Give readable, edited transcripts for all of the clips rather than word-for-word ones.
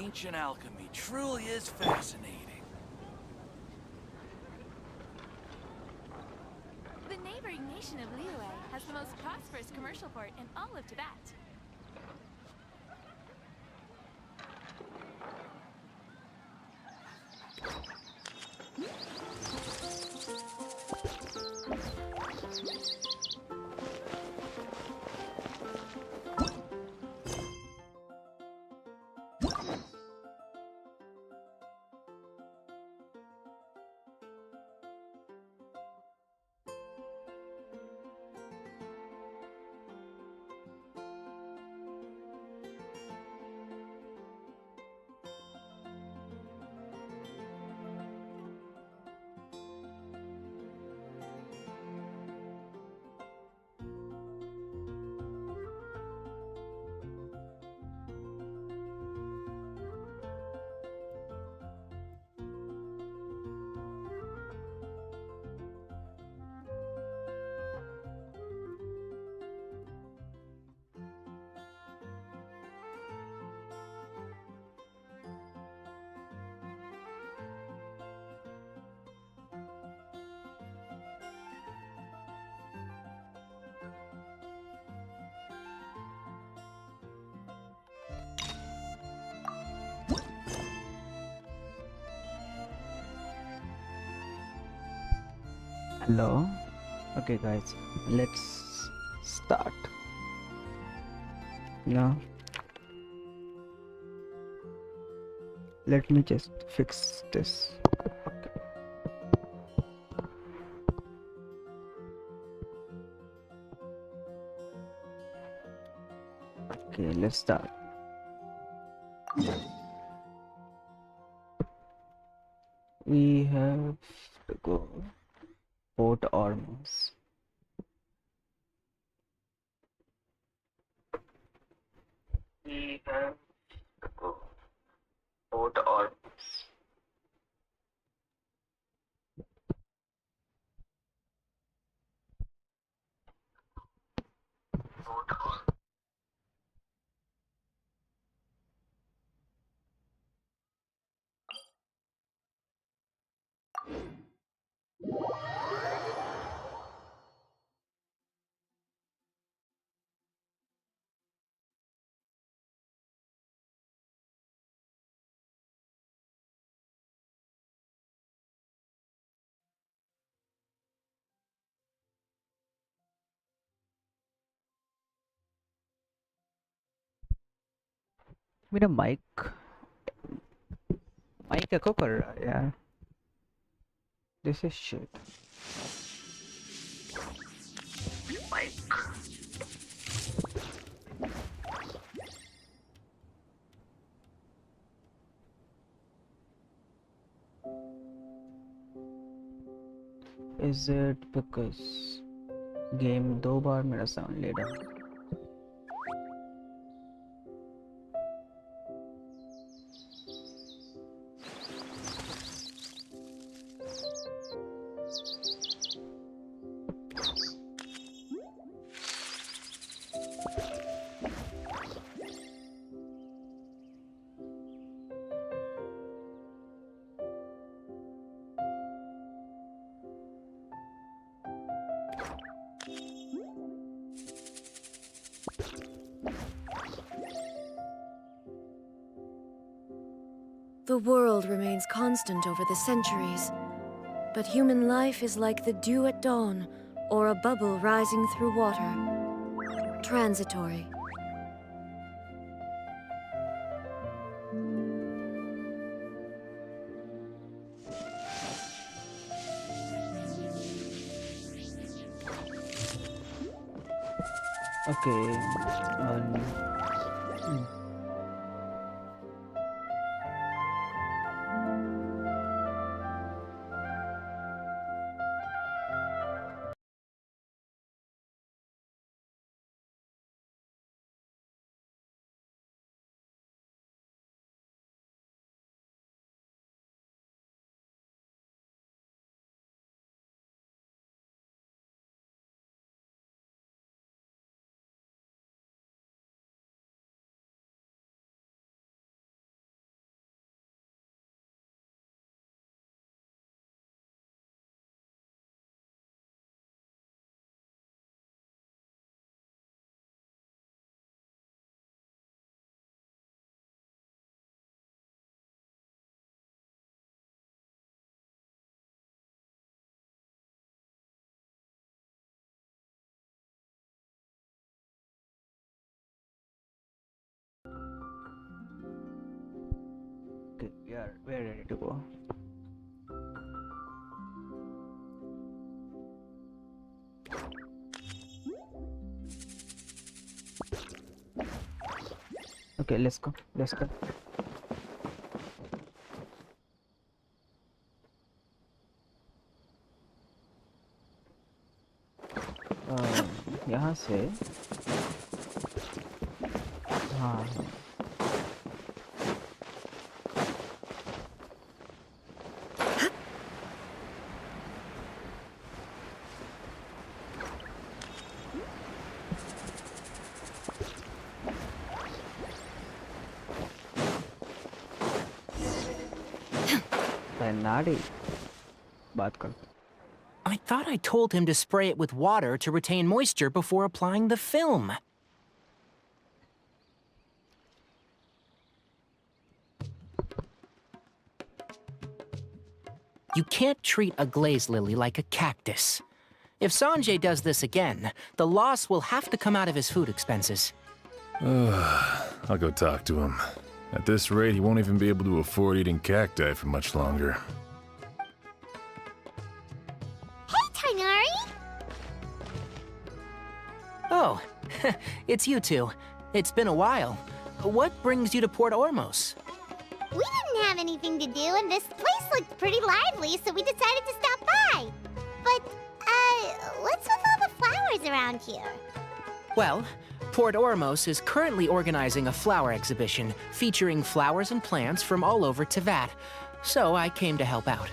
ancient alchemy truly is fascinating. The neighboring nation of Liyue has the most prosperous commercial port in all of Tibet. Hello. Okay, guys, let's start. Now, let me just fix this. Okay, let's start. We have to go Port Ormuz. We have to go Port Ormuz. Port Ormuz. With a mic a cooker, yeah. This is shit. Mic. Is it because game 2 बार मेरा sound ले रहा? The world remains constant over the centuries, but human life is like the dew at dawn, or a bubble rising through water. Transitory. Okay, um, Okay, we're ready to go. Okay, let's go. Let's go. यहाँ से हाँ नाड़ी बात कर I thought I told him to spray it with water to retain moisture before applying the film. You can't treat a glaze lily like a cactus. If Sanjay does this again, the loss will have to come out of his food expenses. I'll go talk to him. At this rate, he won't even be able to afford eating cacti for much longer. Hey, Tainari! Oh, it's you two. It's been a while. What brings you to Port Ormos? We didn't have anything to do, and this place looked pretty lively, so we decided to stop by. But, what's with all the flowers around here? Well, Port Ormos is currently organizing a flower exhibition featuring flowers and plants from all over Teyvat, so I came to help out.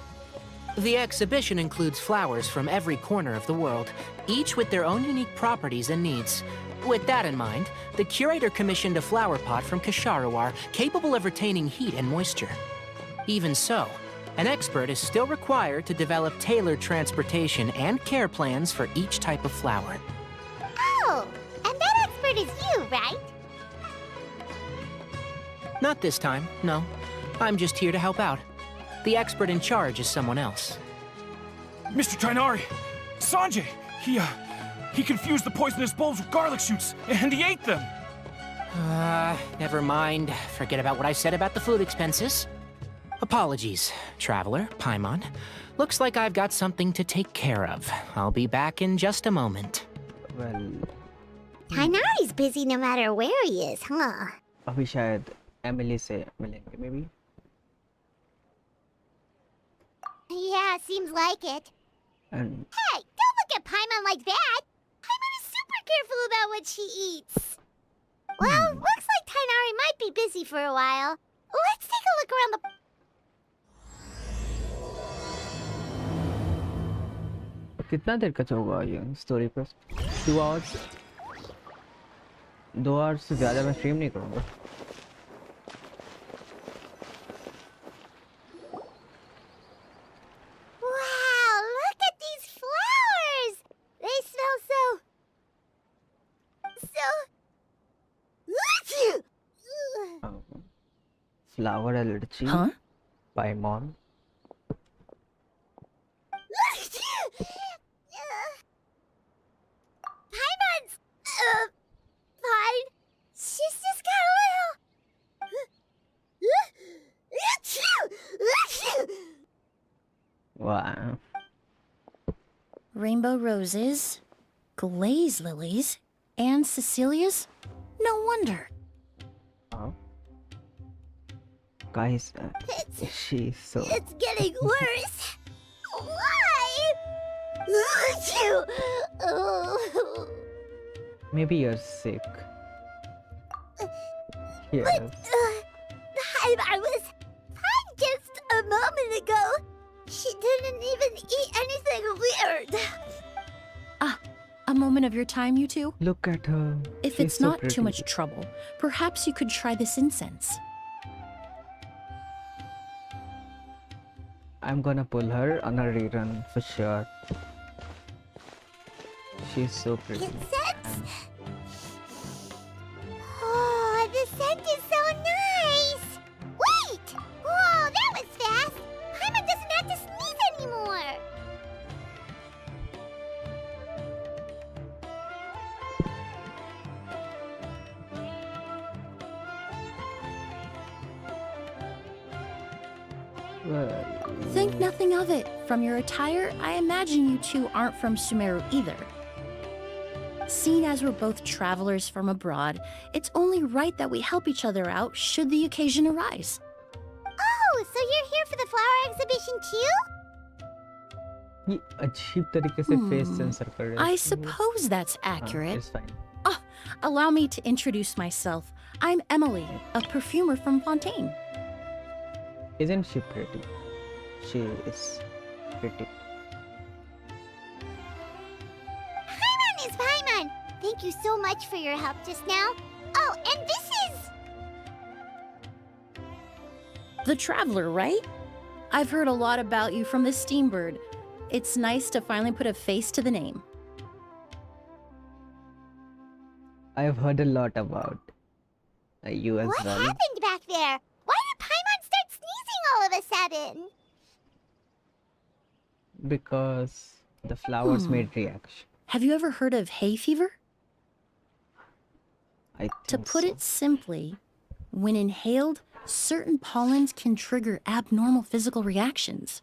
The exhibition includes flowers from every corner of the world, each with their own unique properties and needs. With that in mind, the curator commissioned a flower pot from Kasharawar capable of retaining heat and moisture. Even so, an expert is still required to develop tailored transportation and care plans for each type of flower. Oh, and that expert is you, right? Not this time, no. I'm just here to help out. The expert in charge is someone else. Mr. Tainari! Sanjay! He confused the poisonous bulbs with garlic shoots, and he ate them! Never mind. Forget about what I said about the food expenses. Apologies, Traveler, Paimon. Looks like I've got something to take care of. I'll be back in just a moment. well Tainari's busy no matter where he is, huh? अभी शायद Emilie से मिलेंगे maybe. Yeah, seems like it. And Hey, don't look at Paimon like that! Paimon is super careful about what she eats. Well, looks like Tainari might be busy for a while. Let's take a look around the... कितना देर का होगा ये story पर 2 hours 2 hours से ज़्यादा मैं stream नहीं करूँगा. Wow, look at these flowers! They smell so... Flower allergy by mom. Paimon's... fine. She's just got a little... Wow. Rainbow roses, glaze lilies, and Cecilia's? No wonder. Oh. Guys, she's so... It's getting worse. Why? Maybe you're sick. Yes. I was fine just a moment ago. She didn't even eat anything weird. A moment of your time, you two? Look at her. If She's it's so not pretty. too much trouble, perhaps you could try this incense. I'm gonna pull her on a rerun for sure. She's so pretty. Incense? Oh, the scent is so nice. Wait! Whoa, that was fast. Paimon doesn't have to sneeze anymore. Well, Think nothing of it. From your attire, I imagine you two aren't from Sumeru either. Seeing as we're both travelers from abroad, it's only right that we help each other out should the occasion arise. Oh, so you're here for the flower exhibition too? ये अजीब तरीके से face censor कर रहे हैं। I suppose that's accurate. It's fine. Oh, allow me to introduce myself. I'm Emilie, a perfumer from Fontaine. Isn't she pretty? She is pretty. Paimon is Paimon. Thank you so much for your help just now. Oh, and this is... The Traveler, right? I've heard a lot about you from the Steambird. It's nice to finally put a face to the name. I've heard a lot about you as What well. happened back there? Why did Paimon start sneezing all of a sudden? Because the flowers made reaction. Have you ever heard of hay fever? I think To put so. it simply, when inhaled, certain pollens can trigger abnormal physical reactions.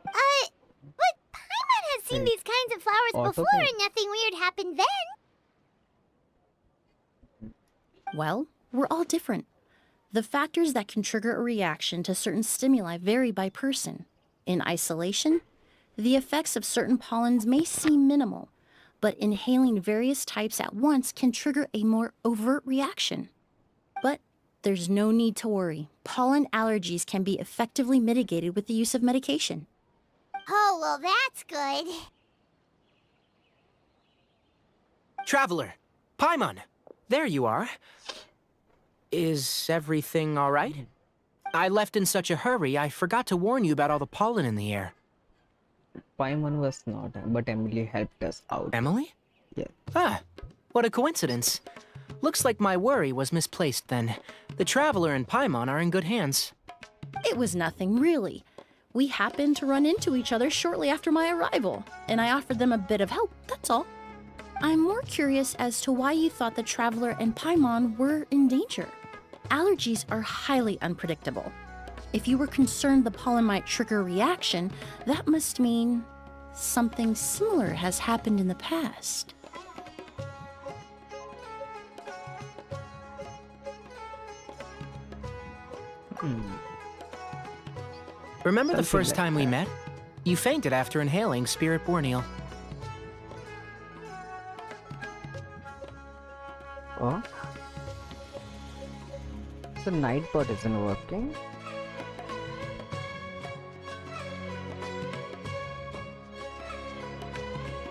But Paimon has seen Wait, these kinds of flowers auto before play? and nothing weird happened then. Well, we're all different. The factors that can trigger a reaction to certain stimuli vary by person. In isolation, the effects of certain pollens may seem minimal, but inhaling various types at once can trigger a more overt reaction. But there's no need to worry. Pollen allergies can be effectively mitigated with the use of medication. Oh, well, that's good. Traveler, Paimon, there you are. Is everything all right? I left in such a hurry, I forgot to warn you about all the pollen in the air. Paimon was not, but Emily helped us out. Emily? Yeah. Ah, what a coincidence. Looks like my worry was misplaced then. The Traveler and Paimon are in good hands. It was nothing, really. We happened to run into each other shortly after my arrival, and I offered them a bit of help, that's all. I'm more curious as to why you thought the Traveler and Paimon were in danger. Allergies are highly unpredictable. If you were concerned the pollen might trigger a reaction, that must mean something similar has happened in the past. Remember the Something first like time we that. met? You fainted after inhaling Spirit Borneal. Oh? The nightbot isn't working?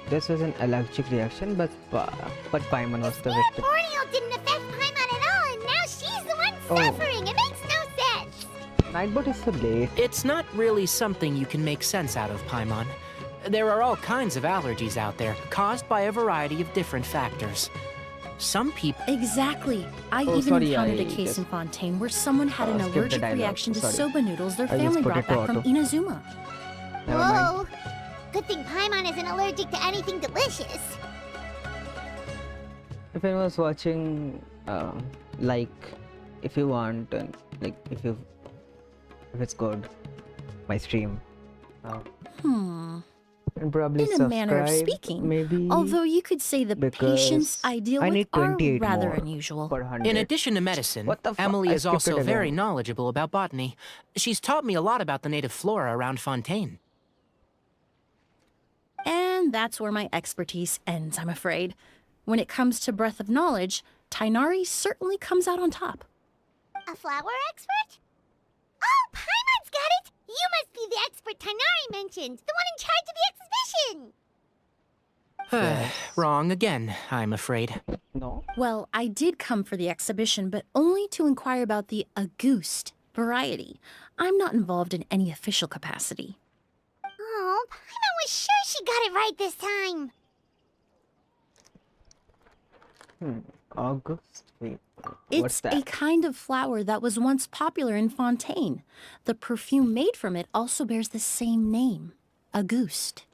This was an allergic reaction, but Paimon was the victim. Borneo didn't affect Paimon at all, and now she's the one Oh. suffering. It makes no sense. Nightbot is so late. It's not really something you can make sense out of, Paimon. There are all kinds of allergies out there, caused by a variety of different factors. Some people... Exactly. I Oh, even sorry, encountered I a case just- in Fontaine where someone had an skipped the allergic dialogue, reaction to sorry. soba noodles their I just family put brought it to back from auto. Inazuma. Never mind. Whoa. Good thing Paimon isn't allergic to anything delicious. If anyone was watching, like, if you want, like, if it's good, my stream, and probably In a manner of subscribe, speaking, maybe. although you could say the patients because I deal I with need are 28 rather more unusual. per 100. In addition to medicine, What the fuck? Emily I is skipped also it very again. knowledgeable about botany. She's taught me a lot about the native flora around Fontaine. And that's where my expertise ends, I'm afraid. When it comes to breadth of knowledge, Tainari certainly comes out on top. A flower expert? Oh, Paimon's got it! You must be the expert Tainari mentioned, the one in charge of the exhibition! Wrong again, I'm afraid. No? Well, I did come for the exhibition, but only to inquire about the Auguste variety. I'm not involved in any official capacity. Oh, Paimon was sure she got it right this time! August? Wait, It's what's that? a kind of flower that was once popular in Fontaine. The perfume made from it also bears the same name, Auguste.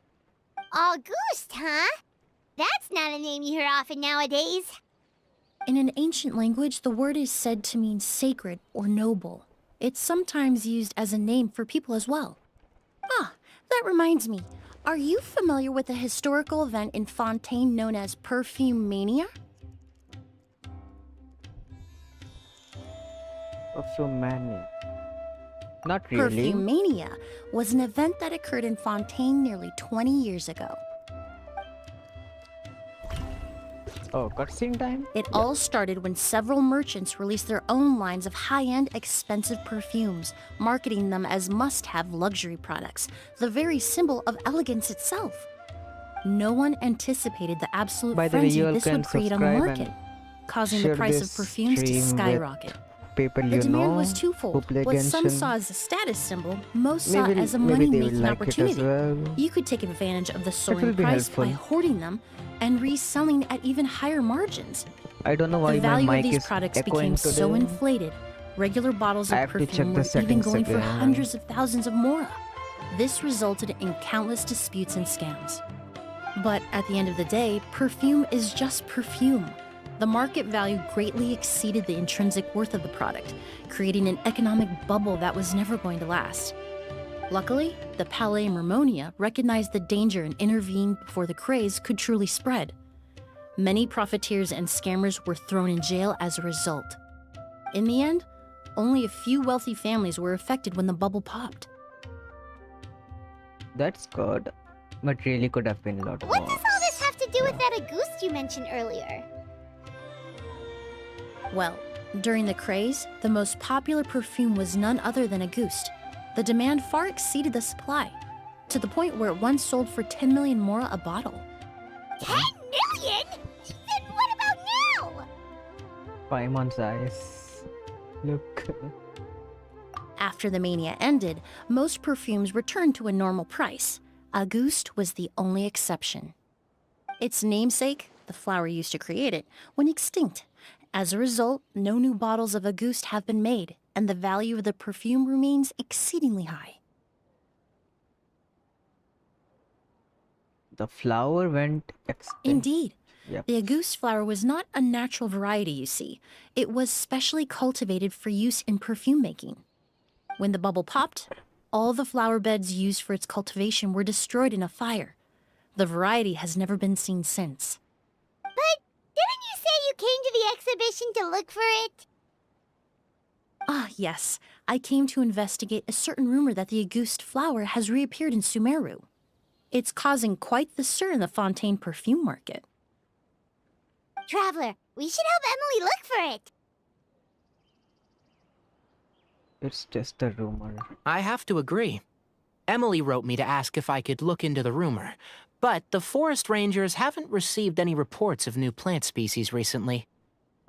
Auguste, huh? That's not a name you hear often nowadays. In an ancient language, the word is said to mean sacred or noble. It's sometimes used as a name for people as well. Ah, that reminds me. Are you familiar with a historical event in Fontaine known as Perfume Mania? Perfume Mania. Not really. Perfume Mania was an event that occurred in Fontaine nearly 20 years ago. Oh, cutscene time? It all started when several merchants released their own lines of high-end, expensive perfumes, marketing them as must-have luxury products, the very symbol of elegance itself. No one anticipated the absolute By the way, frenzy you all this can would create on the subscribe market, and causing the share price of this perfumes to stream with skyrocket. people The you demand know was who twofold. play What some Genshin. saw as a status symbol, most saw Maybe as a maybe they will money-making like opportunity. it as well. You could take advantage of the will soaring be price helpful. by hoarding them and reselling at even higher margins. I don't know why The my value of mic these is products echoing became so today. inflated, regular bottles I of have to check perfume the were even settings going for again. hundreds of thousands of mora. This resulted in countless disputes and scams. But at the end of the day, perfume is just perfume. The market value greatly exceeded the intrinsic worth of the product, creating an economic bubble that was never going to last. Luckily, the Palais Mermonia recognized the danger and intervened before the craze could truly spread. Many profiteers and scammers were thrown in jail as a result. In the end, only a few wealthy families were affected when the bubble popped. That's good, but really could have been a lot What more. does all this have to do with that Auguste you mentioned earlier? Well, during the craze, the most popular perfume was none other than Auguste. The demand far exceeded the supply, to the point where it once sold for 10 million mora a bottle. 10 million? Then what about now? Paimon's eyes. Look. After the mania ended, most perfumes returned to a normal price. Auguste was the only exception. Its namesake, the flower used to create it, went extinct. As a result, no new bottles of Auguste have been made, and the value of the perfume remains exceedingly high. The flower went extinct. Indeed. Yep. The Auguste flower was not a natural variety, you see. It was specially cultivated for use in perfume making. When the bubble popped, all the flower beds used for its cultivation were destroyed in a fire. The variety has never been seen since. But didn't you say you came to the exhibition to look for it? Ah, yes. I came to investigate a certain rumor that the Auguste flower has reappeared in Sumeru. It's causing quite the stir in the Fontaine perfume market. Traveler, we should help Emilie look for it. It's just a rumor. I have to agree. Emilie wrote me to ask if I could look into the rumor, but the forest rangers haven't received any reports of new plant species recently.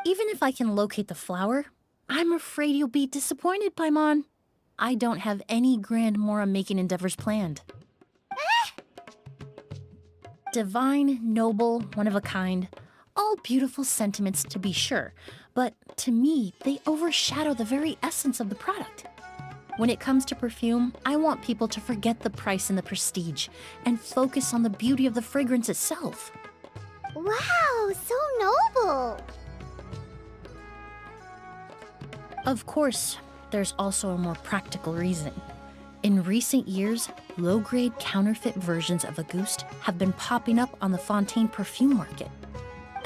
Even if I can locate the flower, I'm afraid you'll be disappointed, Paimon. I don't have any grand Mora-making endeavors planned. Divine, noble, one of a kind. All beautiful sentiments, to be sure, but to me, they overshadow the very essence of the product. When it comes to perfume, I want people to forget the price and the prestige, and focus on the beauty of the fragrance itself. Wow, so noble. Of course, there's also a more practical reason. In recent years, low-grade counterfeit versions of Auguste have been popping up on the Fontaine perfume market.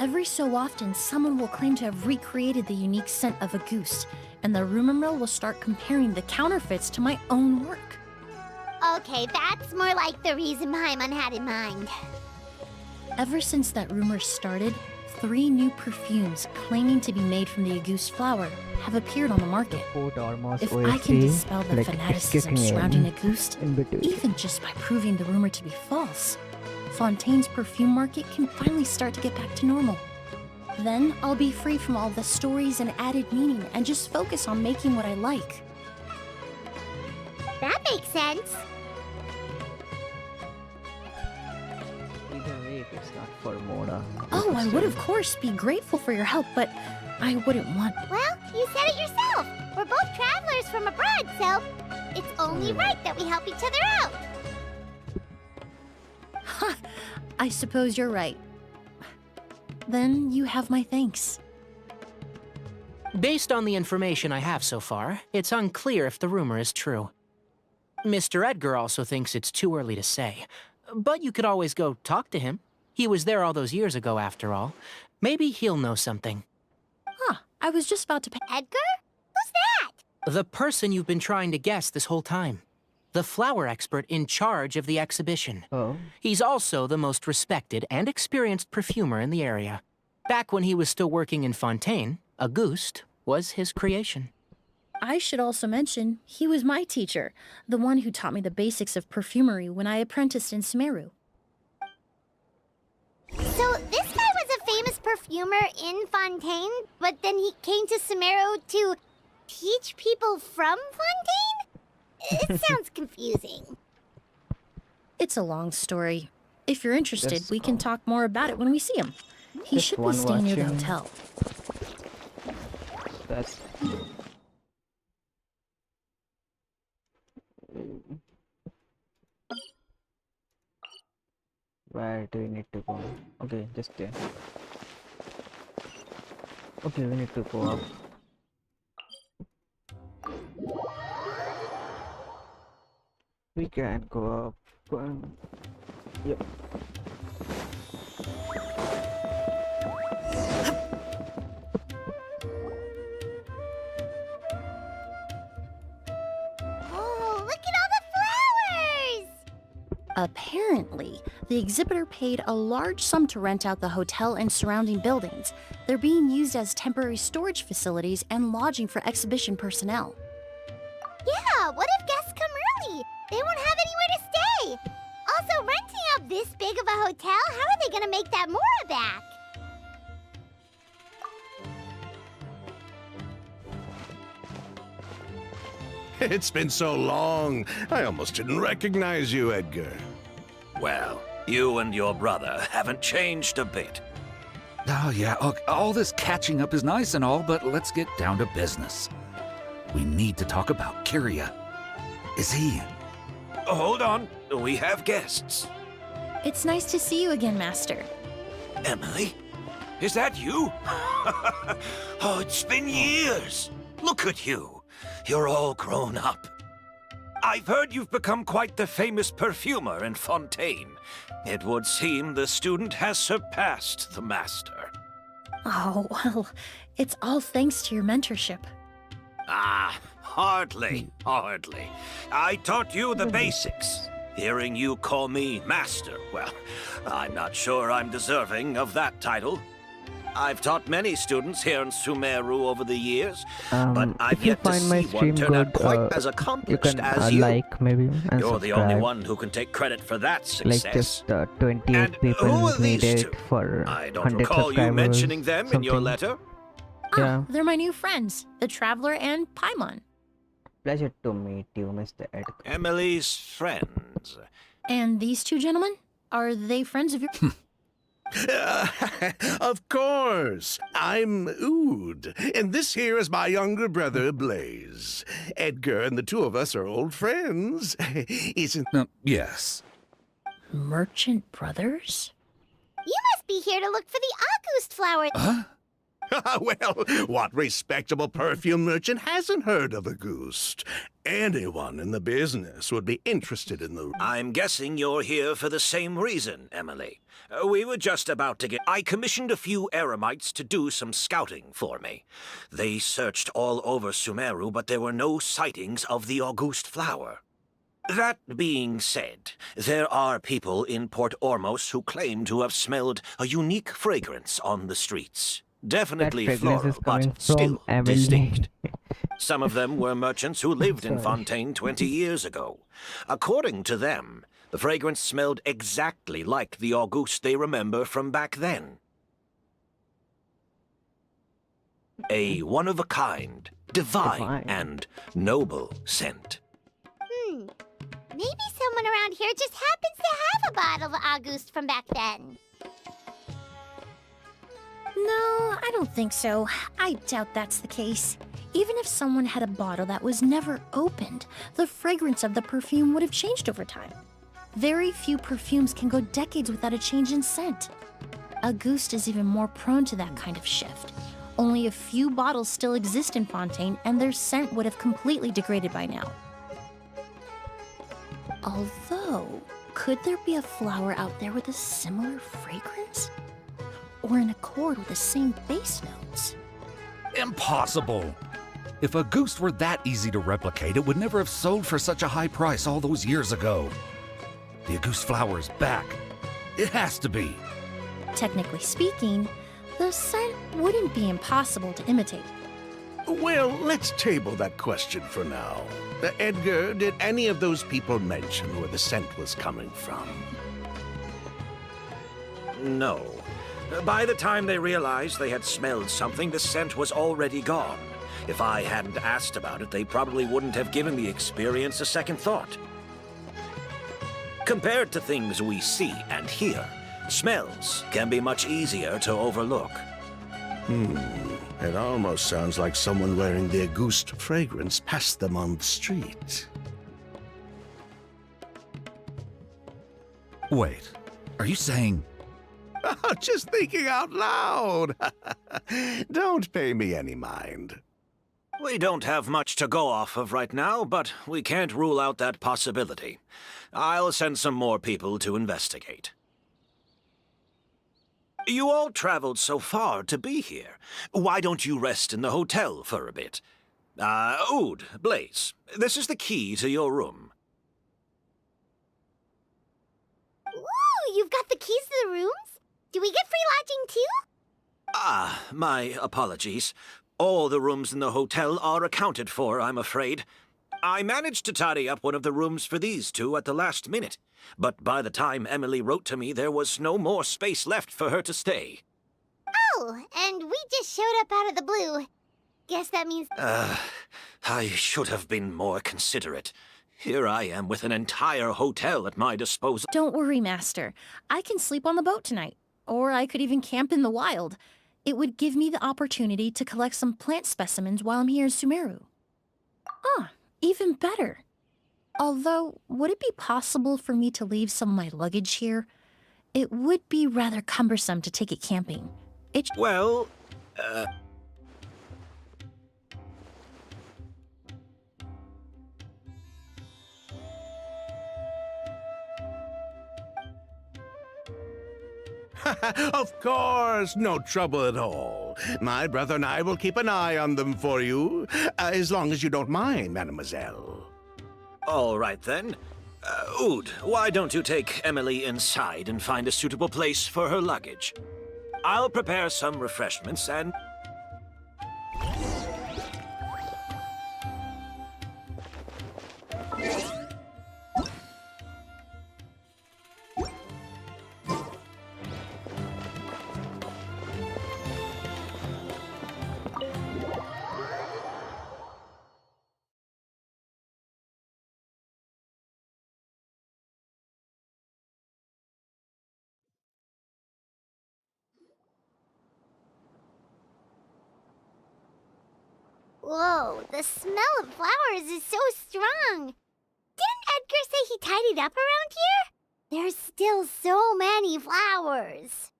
Every so often, someone will claim to have recreated the unique scent of Auguste, and the rumor mill will start comparing the counterfeits to my own work. Okay, that's more like the reason Paimon had in mind. Ever since that rumor started, 3 new perfumes claiming to be made from the Auguste flower have appeared on the market. Put almost If I can OSC, dispel the like it's fanaticism kicking surrounding in Auguste, between. even just by proving the rumor to be false, Fontaine's perfume market can finally start to get back to normal. Then I'll be free from all the stories and added meaning and just focus on making what I like. That makes sense. Either way, if it's not for Mora. Oh, I would of course be grateful for your help, but I wouldn't want... Well, you said it yourself. We're both travelers from abroad, so it's only right that we help each other out. Ha! I suppose you're right. Then you have my thanks. Based on the information I have so far, it's unclear if the rumor is true. Mr. Edgar also thinks it's too early to say, but you could always go talk to him. He was there all those years ago, after all. Maybe he'll know something. Huh, I was just about to pay. Edgar? Who's that? The person you've been trying to guess this whole time. The flower expert in charge of the exhibition. Oh. He's also the most respected and experienced perfumer in the area. Back when he was still working in Fontaine, Auguste was his creation. I should also mention, he was my teacher, the one who taught me the basics of perfumery when I apprenticed in Sumeru. So this guy was a famous perfumer in Fontaine, but then he came to Sumeru to teach people from Fontaine? It sounds confusing. It's a long story. If you're interested, Yes, we can talk more about it when we see him. He Just should be one staying near the watching. hotel. That's... Where do we need to go? Okay, just there. Okay, we need to go up. We can go up. Yep. Oh, look at all the flowers! Apparently, the exhibitor paid a large sum to rent out the hotel and surrounding buildings. They're being used as temporary storage facilities and lodging for exhibition personnel. Yeah, what if guests come early? They won't have anywhere to stay. Also, renting out this big of a hotel, how are they gonna make that Mora back? It's been so long, I almost didn't recognize you, Edgar. Well, you and your brother haven't changed a bit. Oh, yeah, look, all this catching up is nice and all, but let's get down to business. We need to talk about Kyria. Is he... Hold on, we have guests. It's nice to see you again, Master. Emilie? Is that you? Oh, it's been years. Look at you. You're all grown up. I've heard you've become quite the famous perfumer in Fontaine. It would seem the student has surpassed the master. Oh, well, it's all thanks to your mentorship. Ah, hardly. I taught you the basics. Hearing you call me master, well, I'm not sure I'm deserving of that title. I've taught many students here in Sumeru over the years, but I've if you yet to find my see one stream turn out good, quite as you accomplished can as you. like maybe and You're the only subscribe. one who can take credit for that Like success. just 28 And people who are these needed two? for I don't 100 recall you subscribers, mentioning them in your something. letter. Yeah. They're my new friends, the Traveler and Paimon. Pleasure to meet you, Mr. Edgar. Emilie's friends. And these two gentlemen? Are they friends of your... Of course. I'm Ood, and this here is my younger brother, Blaze. Edgar and the two of us are old friends. Isn't... yes. Merchant brothers? You must be here to look for the August flower. Huh? Well, what respectable perfume merchant hasn't heard of Auguste? Anyone in the business would be interested in the... I'm guessing you're here for the same reason, Emilie. We were just about to get... I commissioned a few eremites to do some scouting for me. They searched all over Sumeru, but there were no sightings of the Auguste flower. That being said, there are people in Port Ormos who claim to have smelled a unique fragrance on the streets. Definitely That fragrance floral, is coming but still from Emilie. distinct. Some of them were merchants who lived in Sorry. Fontaine 20 years ago. According to them, the fragrance smelled exactly like the Auguste they remember from back then. A one-of-a-kind, divine, and noble scent. Maybe someone around here just happens to have a bottle of August from back then. No, I don't think so. I doubt that's the case. Even if someone had a bottle that was never opened, the fragrance of the perfume would have changed over time. Very few perfumes can go decades without a change in scent. Auguste is even more prone to that kind of shift. Only a few bottles still exist in Fontaine, and their scent would have completely degraded by now. Although, could there be a flower out there with a similar fragrance? Or in accord with the same base notes? Impossible! If a goose were that easy to replicate, it would never have sold for such a high price all those years ago. The goose flower is back. It has to be. Technically speaking, the scent wouldn't be impossible to imitate. Well, let's table that question for now. Edgar, did any of those people mention where the scent was coming from? No. By the time they realized they had smelled something, the scent was already gone. If I hadn't asked about it, they probably wouldn't have given the experience a second thought. Compared to things we see and hear, smells can be much easier to overlook. It almost sounds like someone wearing the Auguste fragrance passed them on the street. Wait, are you saying... Just thinking out loud. Don't pay me any mind. We don't have much to go off of right now, but we can't rule out that possibility. I'll send some more people to investigate. You all traveled so far to be here. Why don't you rest in the hotel for a bit? Oud, Blaze, this is the key to your room. Ooh, you've got the keys to the rooms? Do we get free lodging too? My apologies. All the rooms in the hotel are accounted for, I'm afraid. I managed to tidy up one of the rooms for these two at the last minute, but by the time Emilie wrote to me, there was no more space left for her to stay. Oh, and we just showed up out of the blue. Guess that means... I should have been more considerate. Here I am with an entire hotel at my disposal. Don't worry, Master. I can sleep on the boat tonight. Or I could even camp in the wild. It would give me the opportunity to collect some plant specimens while I'm here in Sumeru. Even better. Although, would it be possible for me to leave some of my luggage here? It would be rather cumbersome to take it camping. Well, Of course, no trouble at all. My brother and I will keep an eye on them for you, as long as you don't mind, mademoiselle. all right then. Oud, why don't you take Emilie inside and find a suitable place for her luggage? I'll prepare some refreshments and... Whoa, the smell of flowers is so strong. Didn't Edgar say he tidied up around here? There's still so many flowers.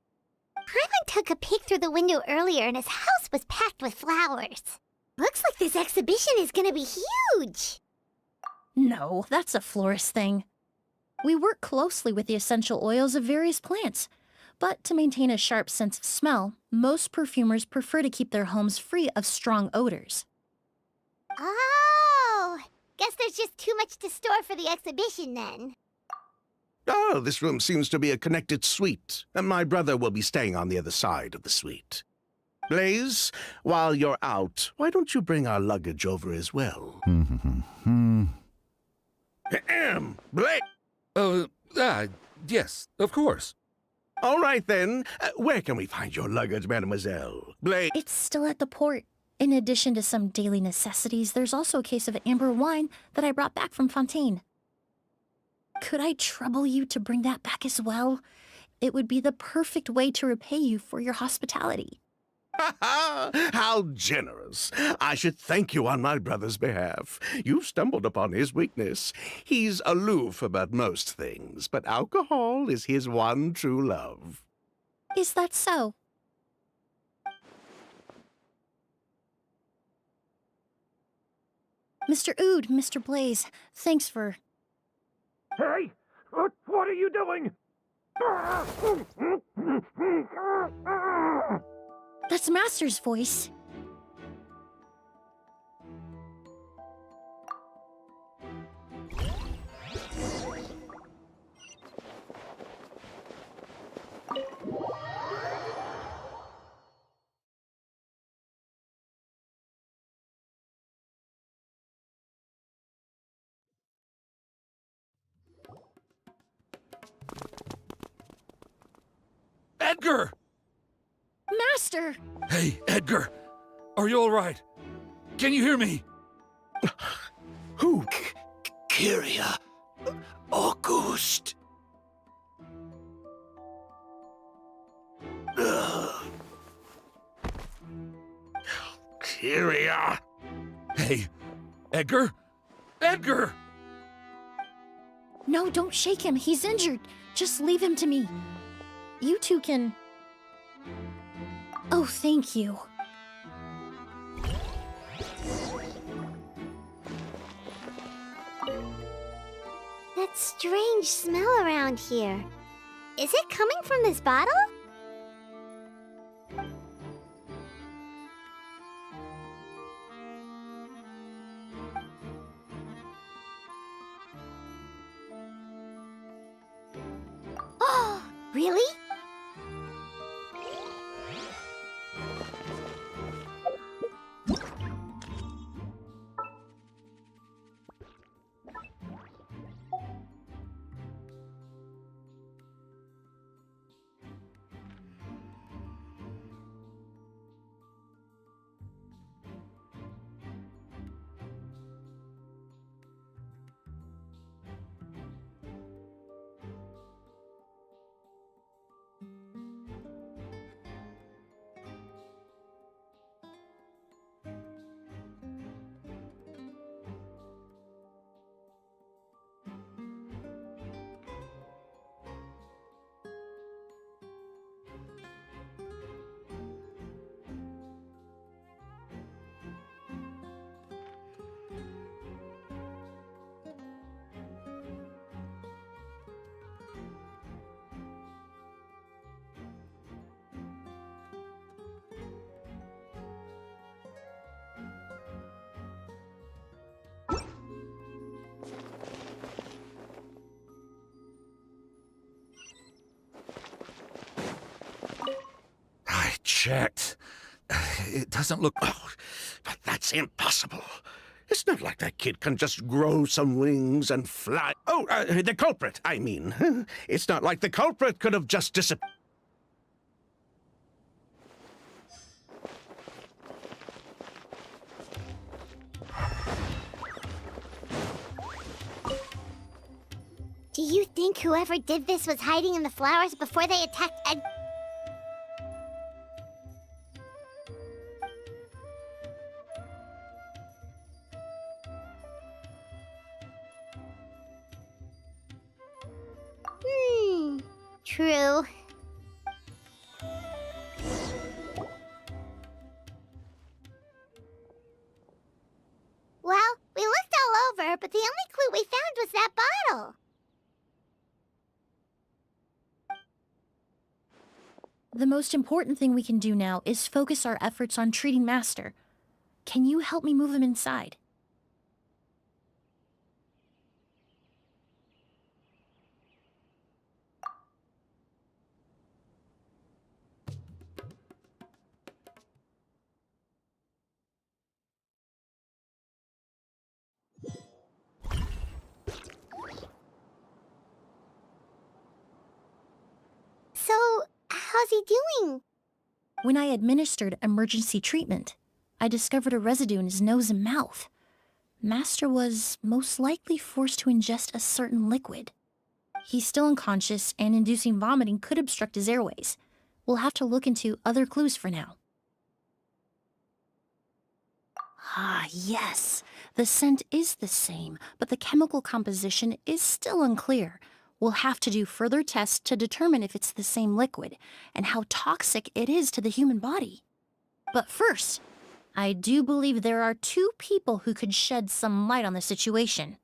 Paimon took a peek through the window earlier and his house was packed with flowers. Looks like this exhibition is gonna be huge. No, that's a florist thing. We work closely with the essential oils of various plants. But to maintain a sharp sense of smell, most perfumers prefer to keep their homes free of strong odors. Oh, guess there's just too much to store for the exhibition then. Oh, this room seems to be a connected suite, and my brother will be staying on the other side of the suite. Blaze, while you're out, why don't you bring our luggage over as well? Blaze! Yes, of course. All right, then. Where can we find your luggage, mademoiselle? Blaze? It's still at the port. In addition to some daily necessities, there's also a case of amber wine that I brought back from Fontaine. Could I trouble you to bring that back as well? It would be the perfect way to repay you for your hospitality. How generous. I should thank you on my brother's behalf. You've stumbled upon his weakness. He's aloof about most things, but alcohol is his one true love. Is that so? Mr. Ood, Mr. Blaze, thanks for... Hey! What are you doing? That's Master's voice. Edgar! Master! Hey, Edgar! Are you all right? Can you hear me? Who? Kyria. August. Kyria! Hey, Edgar? Edgar! No, don't shake him. He's injured. Just leave him to me. You two can... Oh, thank you. That strange smell around here. Is it coming from this bottle? Oh, really? I checked. It doesn't look... Oh, but that's impossible. It's not like that kid can just grow some wings and fly. Oh, the culprit, I mean. It's not like the culprit could have just disappeared. Do you think whoever did this was hiding in the flowers before they attacked Ed? True. Well, we looked all over, but the only clue we found was that bottle. The most important thing we can do now is focus our efforts on treating Master. Can you help me move him inside? So, how's he doing? When I administered emergency treatment, I discovered a residue in his nose and mouth. Master was most likely forced to ingest a certain liquid. He's still unconscious, and inducing vomiting could obstruct his airways. We'll have to look into other clues for now. Ah, yes. The scent is the same, but the chemical composition is still unclear. We'll have to do further tests to determine if it's the same liquid and how toxic it is to the human body. But first, I do believe there are two people who could shed some light on the situation.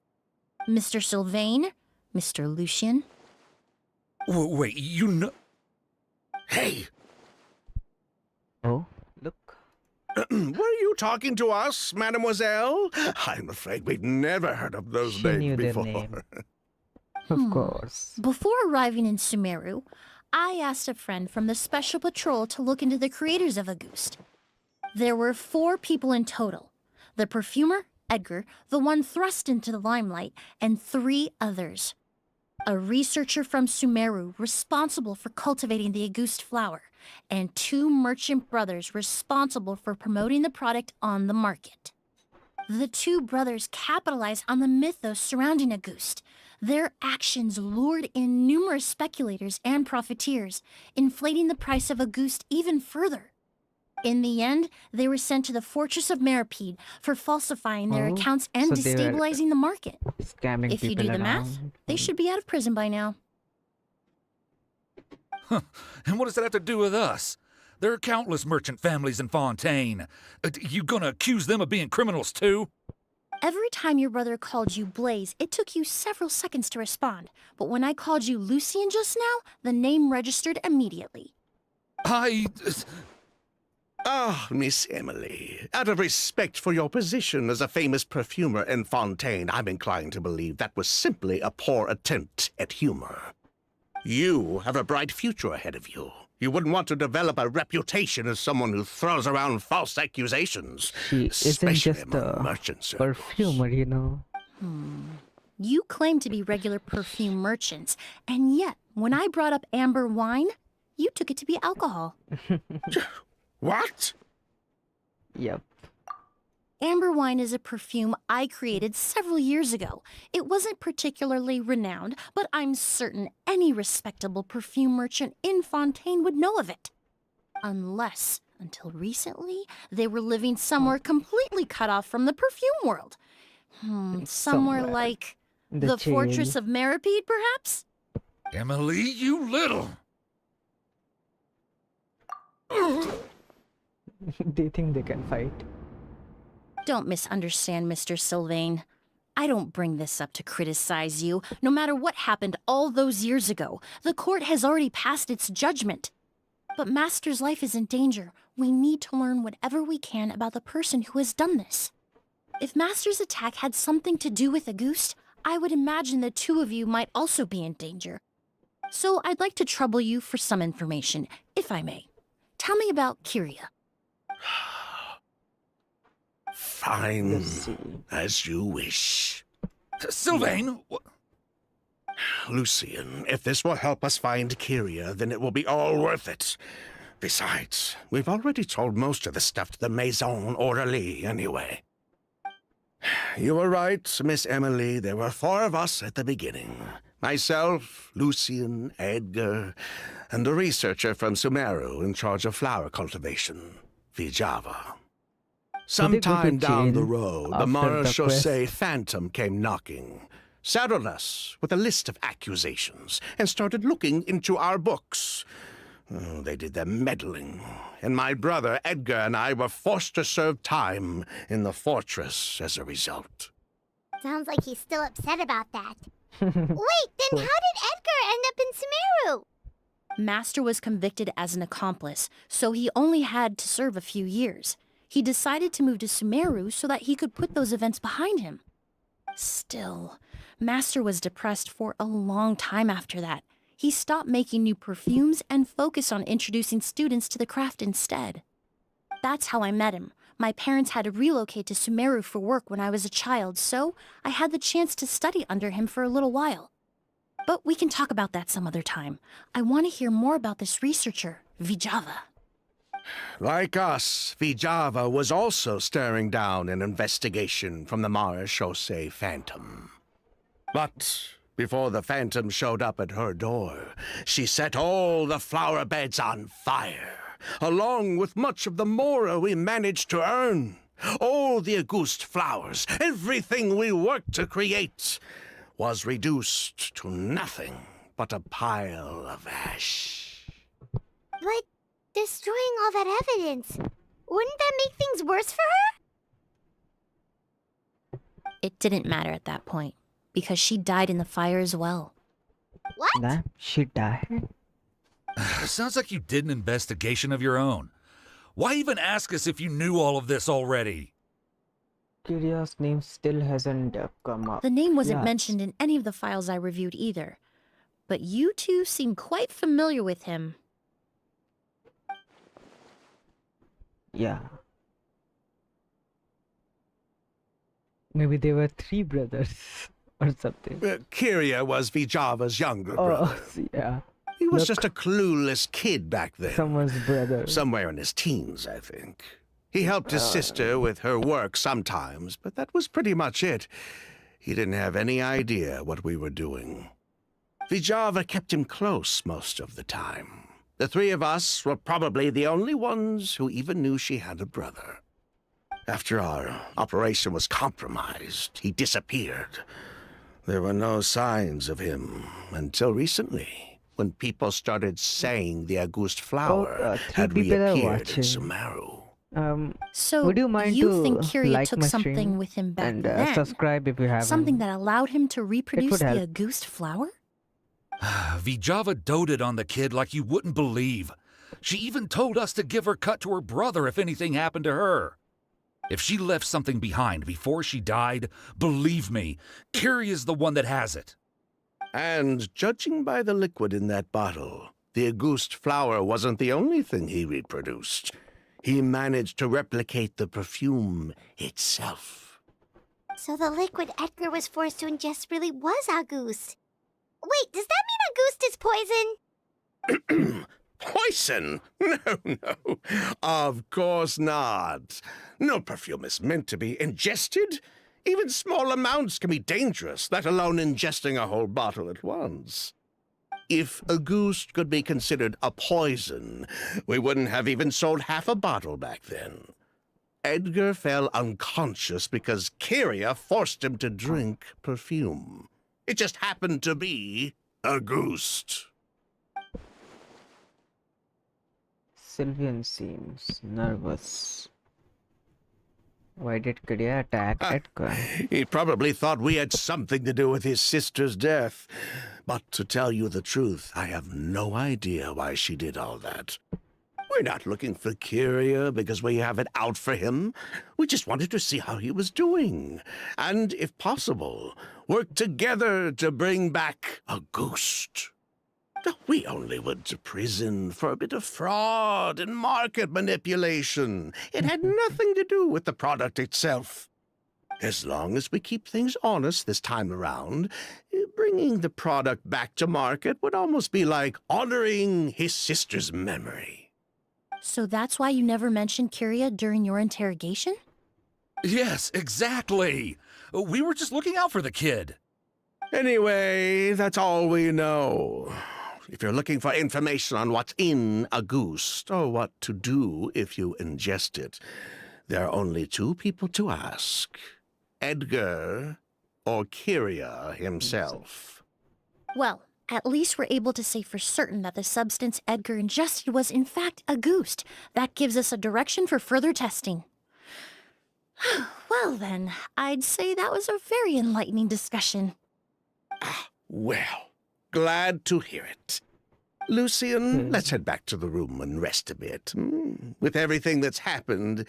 Mr. Sylvain, Mr. Lucien. Wait, you know... Hey, Oh, look. were you talking to us, mademoiselle? I'm afraid we've never heard of those She names knew their before. name. Of course. Before arriving in Sumeru, I asked a friend from the Special Patrol to look into the creators of Auguste. There were 4 people in total. The perfumer, Edgar, the one thrust into the limelight, and 3 others. A researcher from Sumeru responsible for cultivating the Auguste flower, and 2 merchant brothers responsible for promoting the product on the market. The 2 brothers capitalized on the mythos surrounding Auguste. Their actions lured in numerous speculators and profiteers, inflating the price of Auguste even further. In the end, they were sent to the Fortress of Meripede for falsifying their Oh, accounts and so they were destabilizing the market. Scamming If you people do the around. math, they should be out of prison by now. And what does that have to do with us? There are countless merchant families in Fontaine. You gonna accuse them of being criminals too? Every time your brother called you Blaze, it took you several seconds to respond. But when I called you Lucien just now, the name registered immediately. Ah, Miss Emilie, out of respect for your position as a famous perfumer in Fontaine, I'm inclined to believe that was simply a poor attempt at humor. You have a bright future ahead of you. You wouldn't want to develop a reputation as someone who throws around false accusations, She isn't especially just among a merchant circles. perfumer, you know. You claim to be regular perfume merchants, and yet, when I brought up amber wine, you took it to be alcohol. What? Yep. Amber wine is a perfume I created several years ago. It wasn't particularly renowned, but I'm certain any respectable perfume merchant in Fontaine would know of it. Unless, until recently, they were living somewhere completely cut off from the perfume world. Somewhere Somewhere. like The the Fortress jail. of Meripede, perhaps? Emily, you little... They think they can fight. Don't misunderstand, Mr. Sylvain. I don't bring this up to criticize you. No matter what happened all those years ago, the court has already passed its judgment. But Master's life is in danger. We need to learn whatever we can about the person who has done this. If Master's attack had something to do with Auguste, I would imagine the 2 of you might also be in danger. So I'd like to trouble you for some information, if I may. Tell me about Kyria. Fine, Let's see. as you wish. Sylvain! Lucien, if this will help us find Kyria, then it will be all worth it. Besides, we've already told most of the stuff to the Maison Orderly anyway. You were right, Miss Emilie. There were 4 of us at the beginning. Myself, Lucien, Edgar, and a researcher from Sumeru in charge of flower cultivation, Vijava. So they go to Sometime down the jail road, the after the Marechaussee Phantom came knocking, saddled us with a list of accusations, and started looking into our books. Oh, they did their meddling, and my brother Edgar and I were forced to serve time in the fortress as a result. Sounds like he's still upset about that. Wait, then how did Edgar end up in Sumeru? Master was convicted as an accomplice, so he only had to serve a few years. He decided to move to Sumeru so that he could put those events behind him. Still, Master was depressed for a long time after that. He stopped making new perfumes and focused on introducing students to the craft instead. That's how I met him. My parents had to relocate to Sumeru for work when I was a child, so I had the chance to study under him for a little while. But we can talk about that some other time. I want to hear more about this researcher, Vijava. Like us, Vijava was also staring down an investigation from the Marechaussee Phantom. But before the Phantom showed up at her door, she set all the flower beds on fire, along with much of the mora we managed to earn. All the Auguste flowers, everything we worked to create, was reduced to nothing but a pile of ash. But destroying all that evidence, Wouldn't that make things worse for her? It didn't matter at that point, because she died in the fire as well. What? That she died. Sounds like you did an investigation of your own. Why even ask us if you knew all of this already? Kiria's name still hasn't come up. The name wasn't Yes. mentioned in any of the files I reviewed either. But you two seem quite familiar with him. Yeah. Maybe they were 3 brothers or something. Kiria was Vijava's younger brother. Oh, yeah. He was Look. just a clueless kid back then. Someone's brother. Somewhere in his teens, I think. He helped his sister with her work sometimes, but that was pretty much it. He didn't have any idea what we were doing. Vijava kept him close most of the time. The 3 of us were probably the only ones who even knew she had a brother. After our operation was compromised, he disappeared. There were no signs of him until recently, when people started saying the August flower 3 had people are reappeared watching. in Sumeru. So, would you mind you to think Kiria like took my something stream with him back and then? subscribe if you haven't. Something that allowed him to reproduce would the help. August flower? Vijava doted on the kid like you wouldn't believe. She even told us to give her cut to her brother if anything happened to her. If she left something behind before she died, believe me, Kiria's the one that has it. And judging by the liquid in that bottle, the August flower wasn't the only thing he reproduced. He managed to replicate the perfume itself. So the liquid Edgar was forced to ingest really was August. Wait, does that mean August is poison? Poison? No. Of course not. No perfume is meant to be ingested. Even small amounts can be dangerous, let alone ingesting a whole bottle at once. If August could be considered a poison, we wouldn't have even sold half a bottle back then. Edgar fell unconscious because Kiria forced him to drink perfume. It just happened to be August. Sylvian seems nervous. Why did Kiria attack Edgar? He probably thought we had something to do with his sister's death. But to tell you the truth, I have no idea why she did all that. We're not looking for Kiria because we have it out for him. We just wanted to see how he was doing. And, if possible, work together to bring back a ghost. We only went to prison for a bit of fraud and market manipulation. It had nothing to do with the product itself. As long as we keep things honest this time around, bringing the product back to market would almost be like honoring his sister's memory. So that's why you never mentioned Kiria during your interrogation? Yes, exactly. We were just looking out for the kid. Anyway, that's all we know. If you're looking for information on what's in August, or what to do if you ingest it, there are only 2 people to ask. Edgar or Kiria himself. Well, at least we're able to say for certain that the substance Edgar ingested was in fact August. That gives us a direction for further testing. Well then, I'd say that was a very enlightening discussion. Well, glad to hear it. Lucian, let's head back to the room and rest a bit. With everything that's happened,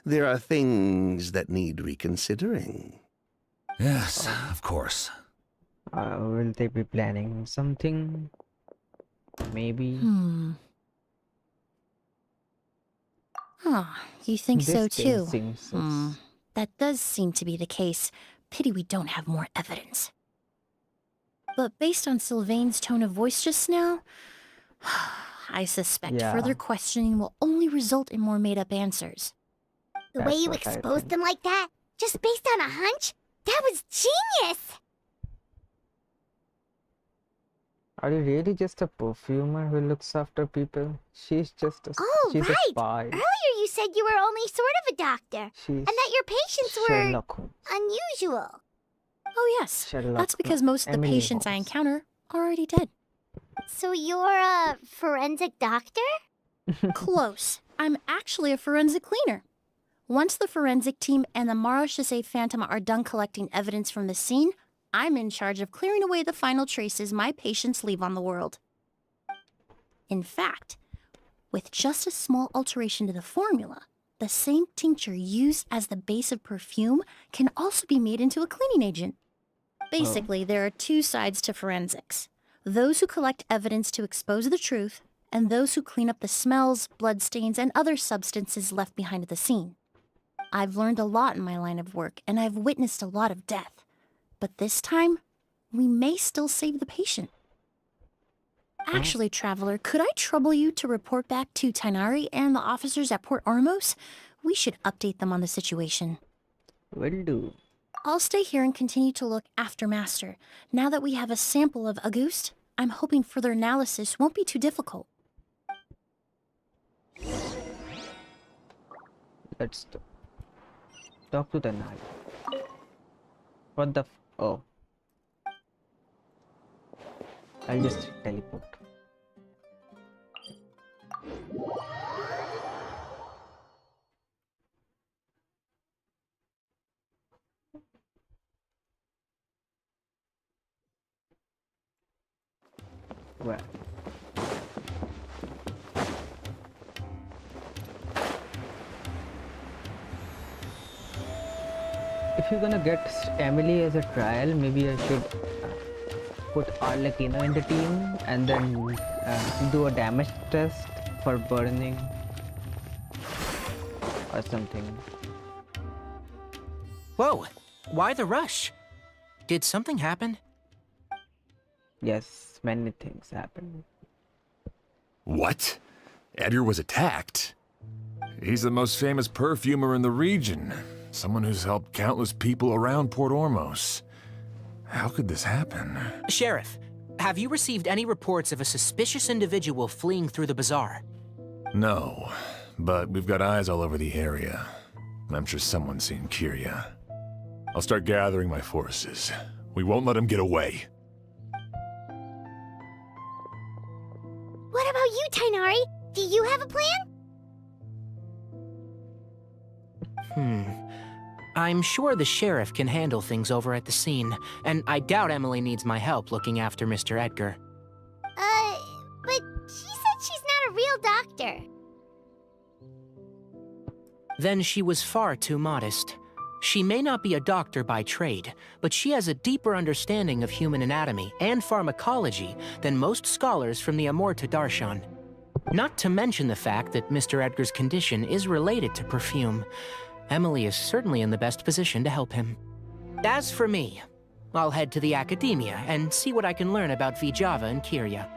there are things that need reconsidering. Yes, of course. Will they be planning something? Maybe. You think so This thing too? seems That does seem to be the case. Pity we don't have more evidence. But based on Sylvain's tone of voice just now, I suspect Yeah. further questioning will only result in more made-up answers. The way That's you what I exposed think. them like that, just based on a hunch? That was genius! Are you really just a perfumer who looks after people? She's just a Oh, she's a right. spy. Earlier you said you were only sort of a doctor, She's and that your patients were Sherlock Holmes. unusual. Oh yes, Sherlock that's because most of the Emily patients I Holmes. encounter are already dead. So you're a forensic doctor? Close. I'm actually a forensic cleaner. Once the forensic team and the Marushise Phantom are done collecting evidence from the scene, I'm in charge of clearing away the final traces my patients leave on the world. In fact, with just a small alteration to the formula, the same tincture used as the base of perfume can also be made into a cleaning agent. Basically, there are two sides to forensics. Those who collect evidence to expose the truth, and those who clean up the smells, bloodstains, and other substances left behind at the scene. I've learned a lot in my line of work, and I've witnessed a lot of death. But this time, we may still save the patient. Actually, Traveler, could I trouble you to report back to Tainari and the officers at Port Ormos? We should update them on the situation. Will do. I'll stay here and continue to look after Master. Now that we have a sample of Auguste, I'm hoping further analysis won't be too difficult. Let's talk to the knight. What the oh. I'll just teleport. Where? If you're gonna get Emilie as a trial, maybe I should put Arlecchino in the team and then do a damage test for burning or something. Whoa, why the rush? Did something happen? Yes, many things happen. What? Edgar was attacked? He's the most famous perfumer in the region. Someone who's helped countless people around Port Ormos. How could this happen? Sheriff, have you received any reports of a suspicious individual fleeing through the bazaar? No, but we've got eyes all over the area. I'm sure someone's seen Kirya. I'll start gathering my forces. We won't let him get away. What about you, Tainari? Do you have a plan? I'm sure the sheriff can handle things over at the scene, and I doubt Emilie needs my help looking after Mr. Edgar. But she said she's not a real doctor. Then she was far too modest. She may not be a doctor by trade, but she has a deeper understanding of human anatomy and pharmacology than most scholars from the Amurta Darshan. Not to mention the fact that Mr. Edgar's condition is related to perfume. Emilie is certainly in the best position to help him. As for me, I'll head to the academia and see what I can learn about Vijava and Kirya.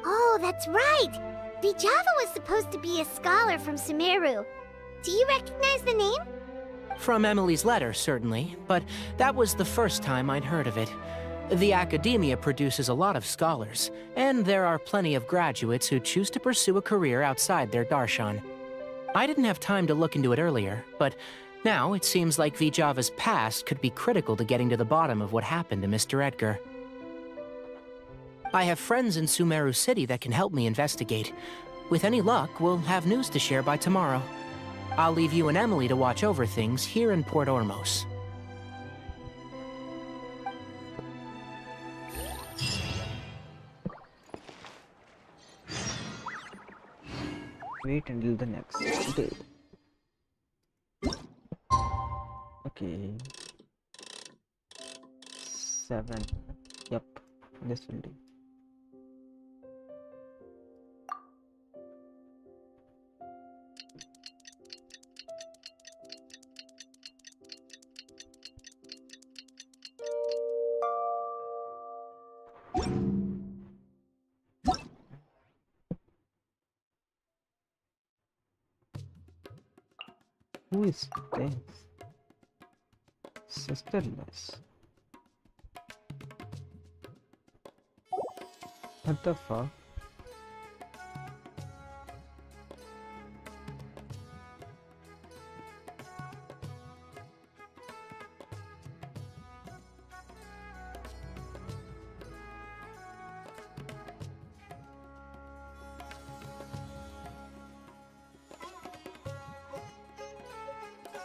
Oh, that's right! Vijava was supposed to be a scholar from Sumeru. Do you recognize the name? From Emilie's letter, certainly, but that was the first time I'd heard of it. The academia produces a lot of scholars, and there are plenty of graduates who choose to pursue a career outside their darshan. I didn't have time to look into it earlier, but now it seems like Vijava's past could be critical to getting to the bottom of what happened to Mr. Edgar. I have friends in Sumeru City that can help me investigate. With any luck, we'll have news to share by tomorrow. I'll leave you and Emilie to watch over things here in Port Ormos. Wait until the next day. Okay. 7. Yep, this will do. Who is this? Sisterless. What the fuck?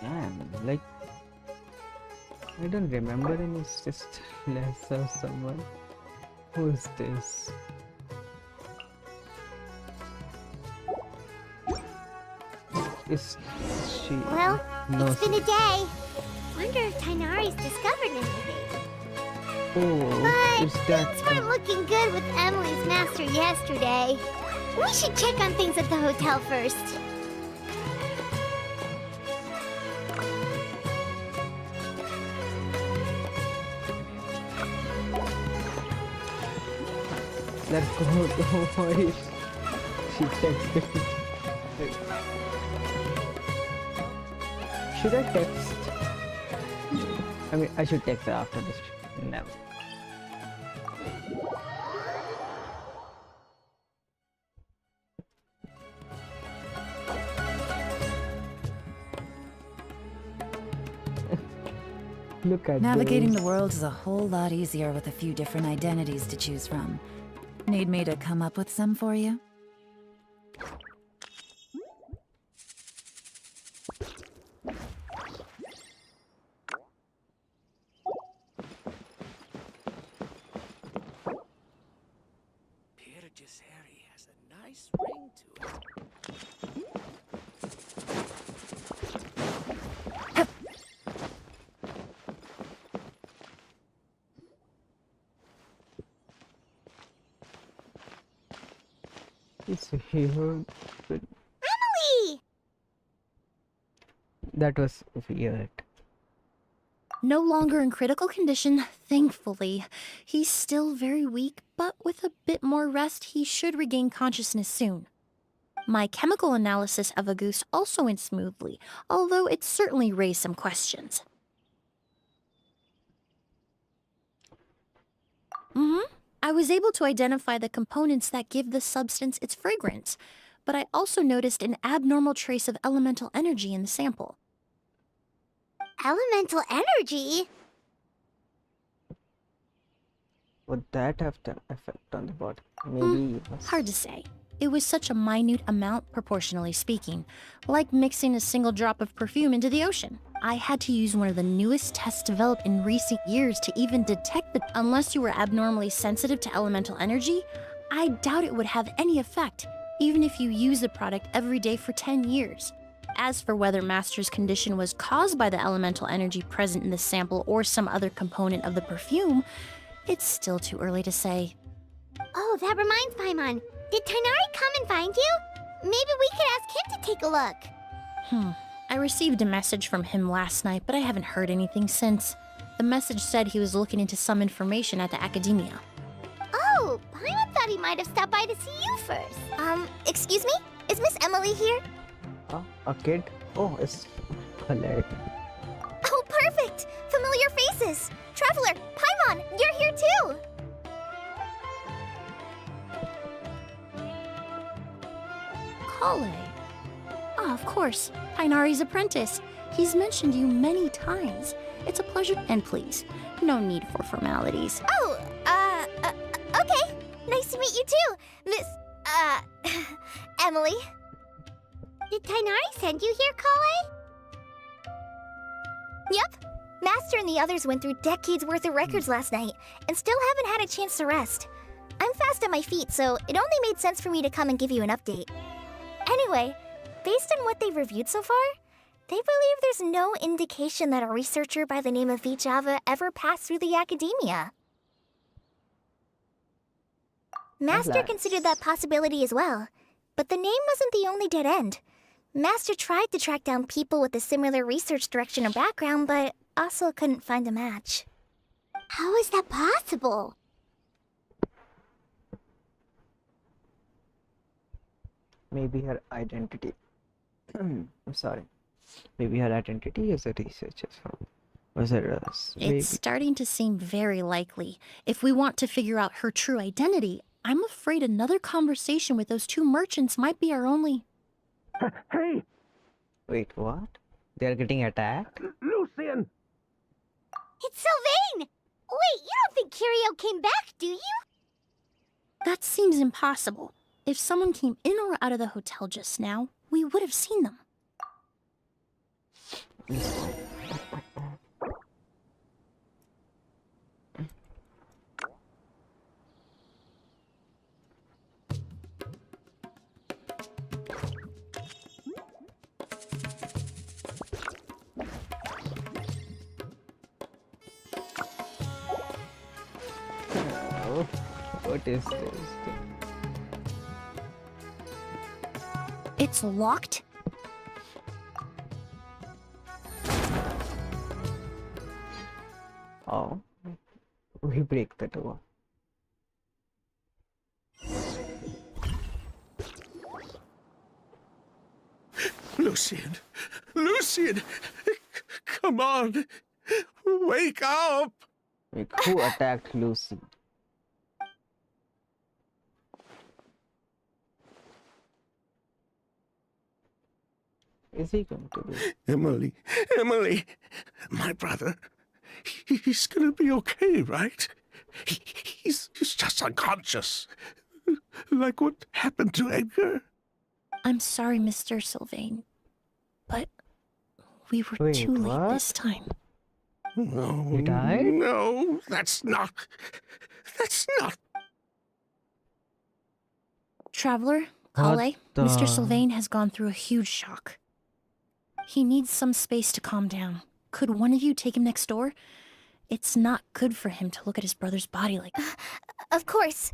Damn, like I don't remember any just less of someone. Who's this? Is she? Well, no. it's been a day. Wonder if Tainari's discovered anything. Oh, But is that? things weren't looking good with Emily's master yesterday. We should check on things at the hotel first. Let's go. Don't worry. She texted me. Should I text? I mean, I should text her after this. Never. Look at Navigating those. the world is a whole lot easier with a few different identities to choose from. Need me to come up with some for you? Has a nice ring to it. It's weird. Emily! That was weird. No longer in critical condition, thankfully. He's still very weak, but with a bit more rest, he should regain consciousness soon. My chemical analysis of Auguste also went smoothly, although it certainly raised some questions. I was able to identify the components that give the substance its fragrance, but I also noticed an abnormal trace of elemental energy in the sample. Elemental energy? Would that have the effect on the body? Maybe. It was... Hard to say. It was such a minute amount, proportionally speaking, like mixing a single drop of perfume into the ocean. I had to use one of the newest tests developed in recent years to even detect it. Unless you were abnormally sensitive to elemental energy, I doubt it would have any effect, even if you use the product every day for 10 years. As for whether Master's condition was caused by the elemental energy present in the sample or some other component of the perfume, it's still too early to say. Oh, that reminds Paimon. Did Tainari come and find you? Maybe we could ask him to take a look. I received a message from him last night, but I haven't heard anything since. The message said he was looking into some information at the academia. Oh, Paimon thought he might have stopped by to see you first. Excuse me? Is Miss Emilie here? A kid? Oh, it's hilarious. Oh, perfect! Familiar faces! Traveler, Paimon, you're here too! Kale. Ah, of course. Tainari's apprentice. He's mentioned you many times. It's a pleasure. And please, no need for formalities. Oh, okay. Nice to meet you too, Miss, Emily. Did Tainari send you here, Kale? Yep. Master and the others went through decades worth of records last night, and still haven't had a chance to rest. I'm fast on my feet, so it only made sense for me to come and give you an update. Anyway, based on what they've reviewed so far, they believe there's no indication that a researcher by the name of Vichava ever passed through the academia. Master considered that possibility as well, but the name wasn't the only dead end. Master tried to track down people with a similar research direction or background, but also couldn't find a match. How is that possible? Maybe her identity. I'm sorry. Maybe her identity is a researcher's firm. Was it maybe? It's starting to seem very likely. If we want to figure out her true identity, I'm afraid another conversation with those two merchants might be our only... Hey! Wait, what? They're getting attacked? Lucian! It's Sylvain! Wait, you don't think Kirio came back, do you? That seems impossible. If someone came in or out of the hotel just now, we would have seen them. Oh, what is this? It's locked? Oh, we break the door. Lucian! Lucian! Come on! Wake up! Like, who attacked Lucy? Is he going to be? Emilie! Emilie! My brother. He's gonna be okay, right? He's just unconscious. Like what happened to Edgar? I'm sorry, Mr. Sylvain, but we were Wait, too late what? this time. No, He died? no, that's not. Traveler, What Kale, the- Mr. Sylvain has gone through a huge shock. He needs some space to calm down. Could one of you take him next door? It's not good for him to look at his brother's body like that. Of course.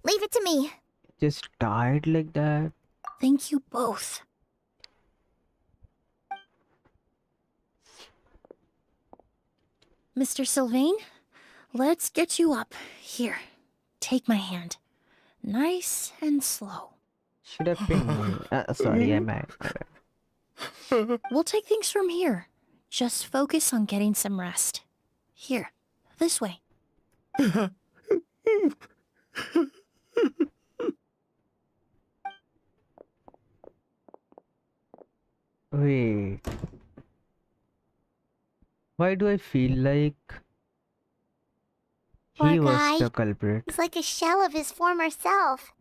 Leave it to me. Just died like that? Thank you both. Mr. Sylvain, let's get you up. Here, take my hand. Nice and slow. Should have been me. Sorry, I might. We'll take things from here. Just focus on getting some rest. Here, this way. Wait. Why do I feel like he Poor was guy. the culprit? He's like a shell of his former self.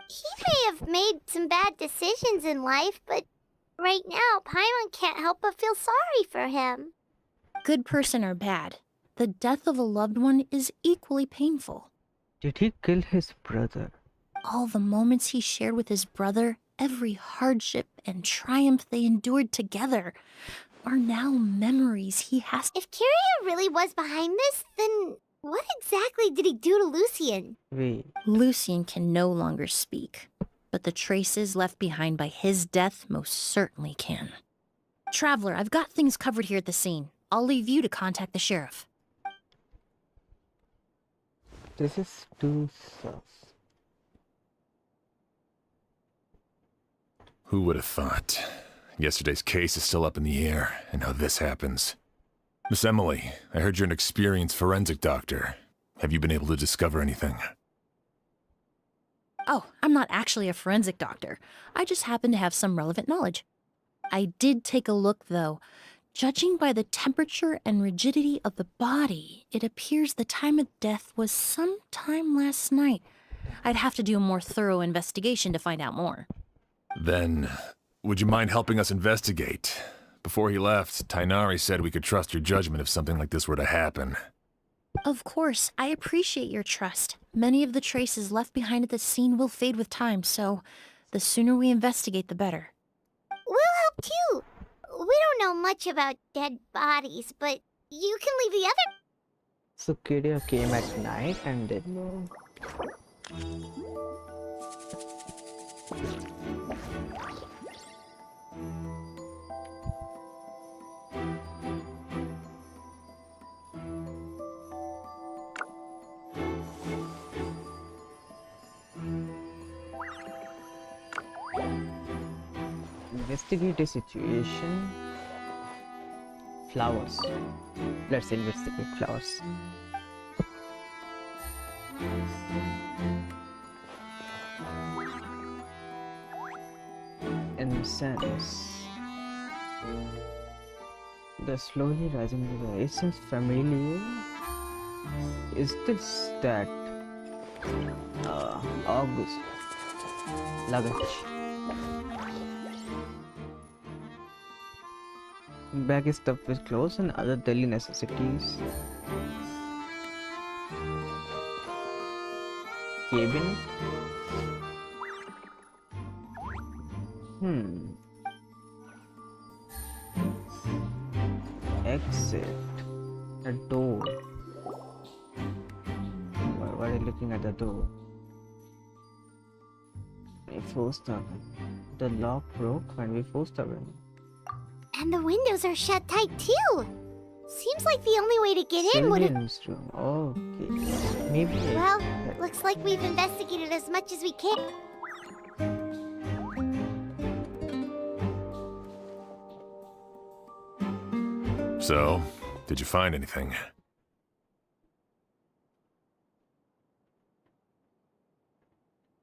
He may have made some bad decisions in life, but right now, Paimon can't help but feel sorry for him. Good person or bad, the death of a loved one is equally painful. Did he kill his brother? All the moments he shared with his brother, every hardship and triumph they endured together, are now memories he has. If Kiria really was behind this, then what exactly did he do to Lucian? Wait. Lucian can no longer speak, but the traces left behind by his death most certainly can. Traveler, I've got things covered here at the scene. I'll leave you to contact the sheriff. This is too sus. Who would have thought? Yesterday's case is still up in the air, and now this happens. Miss Emilie, I heard you're an experienced forensic doctor. Have you been able to discover anything? Oh, I'm not actually a forensic doctor. I just happen to have some relevant knowledge. I did take a look, though. Judging by the temperature and rigidity of the body, it appears the time of death was sometime last night. I'd have to do a more thorough investigation to find out more. Then, would you mind helping us investigate? Before he left, Tainari said we could trust your judgment if something like this were to happen. Of course, I appreciate your trust. Many of the traces left behind at the scene will fade with time, so the sooner we investigate, the better. We'll help too. We don't know much about dead bodies, but you can leave the other. So Kiria came at night and did investigate a situation. Flowers. Let's investigate flowers. Incense. The slowly rising river. It seems familiar. Is this that August luggage? Baggage stuff with clothes and other daily necessities. Cabin. Exit. A door. Why are you looking at the door? We forced her. The lock broke when we forced her in. And the windows are shut tight too. Seems like the only way to get in would have... Sylvian's room. Okay. Maybe. Well, looks like we've investigated as much as we can. So, did you find anything?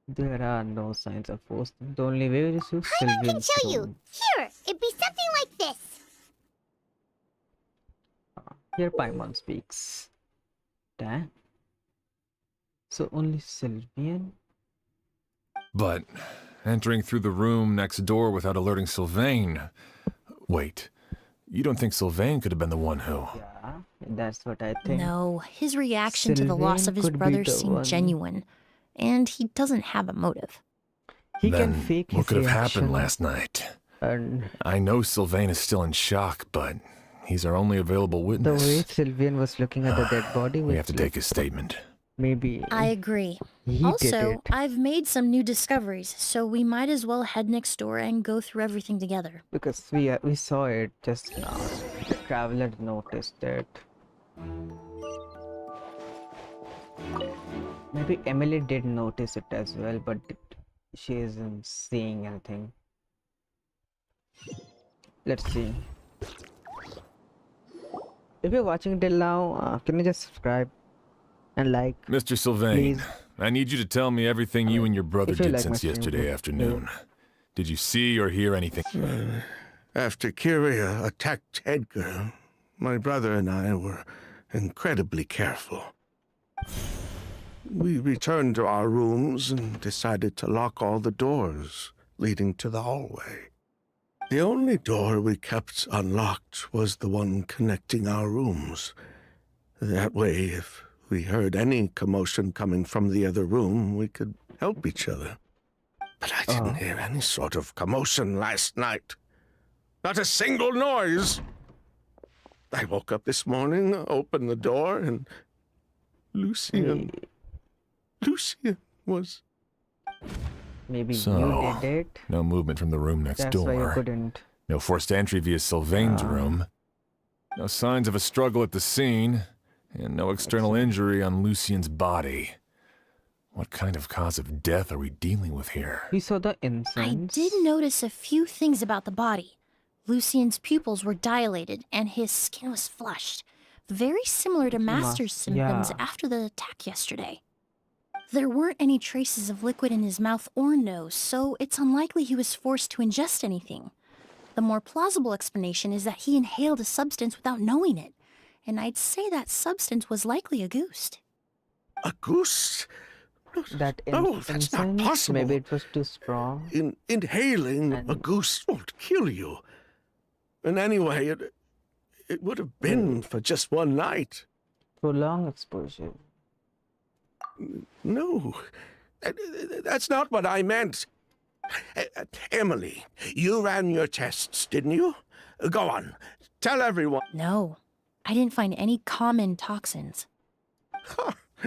There are no signs of force. The only way is to Paimon can Sylvian's show you. room. Here, it'd be something like this. Here Paimon speaks. Damn. So only Sylvian? But entering through the room next door without alerting Sylvain... Wait, you don't think Sylvain could have been the one who... Yeah, that's what I think. No, his reaction to the loss of his Sylvain could be brother the seemed one. genuine, and he doesn't have a motive. He Then can fake what his could have reaction. happened last night? And I know Sylvain is still in shock, but he's our only available the witness. way Sylvian was looking at the dead body, We have to was take his statement. maybe I agree. he did Also, it. I've made some new discoveries, so we might as well head next door and go through everything together. Because we saw it just now. The traveler noticed it. Maybe Emilie did notice it as well, but she isn't seeing anything. Let's see. If you're watching till now, can you just subscribe and like? Mr. Sylvain, Please. I need you to tell me everything you and your brother if you did like my since stream, yesterday please. afternoon. Did you see or hear anything? After Kyria attacked Edgar, my brother and I were incredibly careful. We returned to our rooms and decided to lock all the doors leading to the hallway. The only door we kept unlocked was the one connecting our rooms. That way, if we heard any commotion coming from the other room, we could help each other. But I didn't hear any sort of commotion last night. Not a single noise. I woke up this morning, opened the door, and Lucian was... Maybe So, you did it. no movement from the room next That's why you door. couldn't. No forced entry via Sylvain's room. No signs of a struggle at the scene. And no external injury on Lucian's body. What kind of cause of death are we dealing with here? We saw the I incense. did notice a few things about the body. Lucian's pupils were dilated, and his skin was flushed. Very similar to Master's symptoms yeah. after the attack yesterday. There weren't any traces of liquid in his mouth or nose, so it's unlikely he was forced to ingest anything. The more plausible explanation is that he inhaled a substance without knowing it, and I'd say that substance was likely a goose. A goose? That No, that's not incense, possible. maybe it was too strong. Inhaling And- a goose won't kill you. And anyway, it would have been for just one night. Prolonged exposure. No, that's not what I meant. Emilie, you ran your tests, didn't you? Go on, tell everyone. No, I didn't find any common toxins.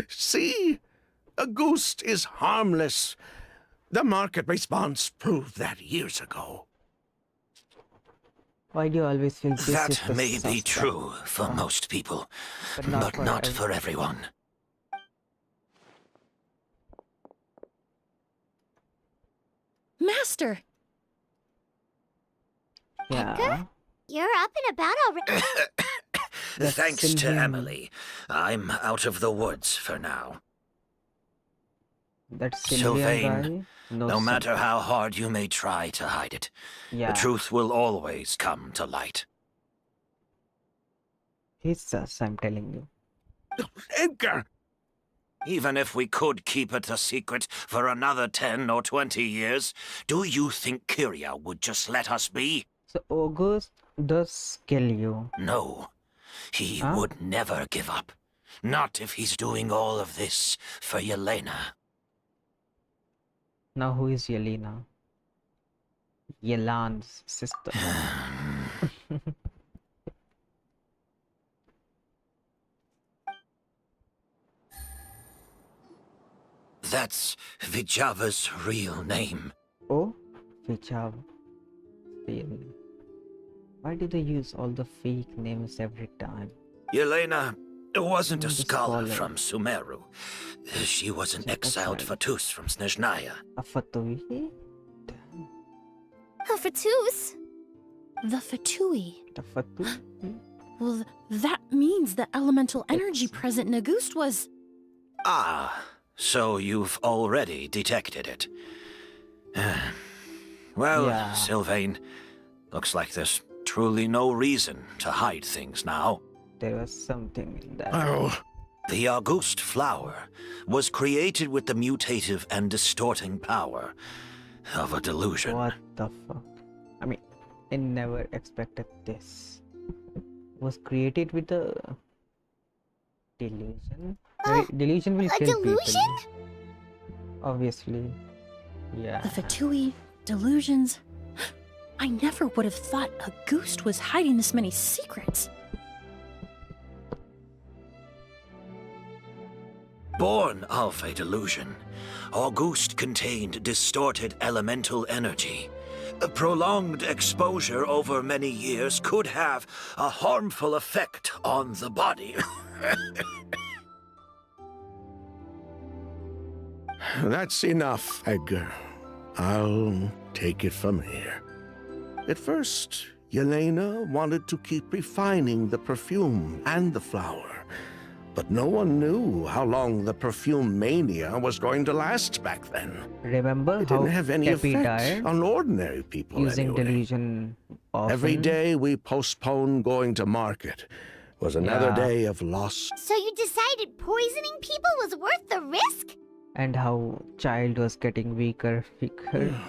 See? A goose is harmless. The market response proved that years ago. Why do you always feel this is That the may be suspect? true for most people, But but not not for for everyone. Master! Yeah. You're up and about already. That's Thanks to Sylvian. Emilie, I'm out of the woods for now. That Sylvain, guy. No matter how hard you may try to hide it, Yeah. the truth will always come to light. He's sus, I'm telling you. Edgar! Even if we could keep it a secret for another 10 or 20 years, do you think Kyria would just let us be? So August does kill you. No, he Huh? would never give up. Not if he's doing all of this for Yelena. Now who is Yelena? Yelan's sister. That's Vijava's real name. Oh, Vichav. Why do they use all the fake names every time? Yelena wasn't a The scholar scholar. from Sumeru. She was an Check exiled outside. Fatus from Snezhnaya. A Fatui? A Fatus? The Fatui. A Fatui? Well, that means the elemental energy It's- present in Auguste was. Ah, so you've already detected it. Well, Yeah. Sylvain, looks like there's truly no reason to hide things now. There was something in that. Oh, The Auguste flower was created with the mutative and distorting power of a delusion. What the fuck? I mean, I never expected this. Was created with a delusion? Delusion will A kill delusion? people. Obviously. Yeah. The Fatui, delusions. I never would have thought Auguste was hiding this many secrets. Born of a delusion, Auguste contained distorted elemental energy. A prolonged exposure over many years could have a harmful effect on the body. that's enough, Edgar. I'll take it from here. At first, Yelena wanted to keep refining the perfume and the flower. But no one knew how long the perfume mania was going to last back then. Remember It how didn't have any Cappy effect died on ordinary people using anyway. delusion often? Every day we postponed going to market was another Yeah. day of lost. So you decided poisoning people was worth the risk? And how child was getting weaker.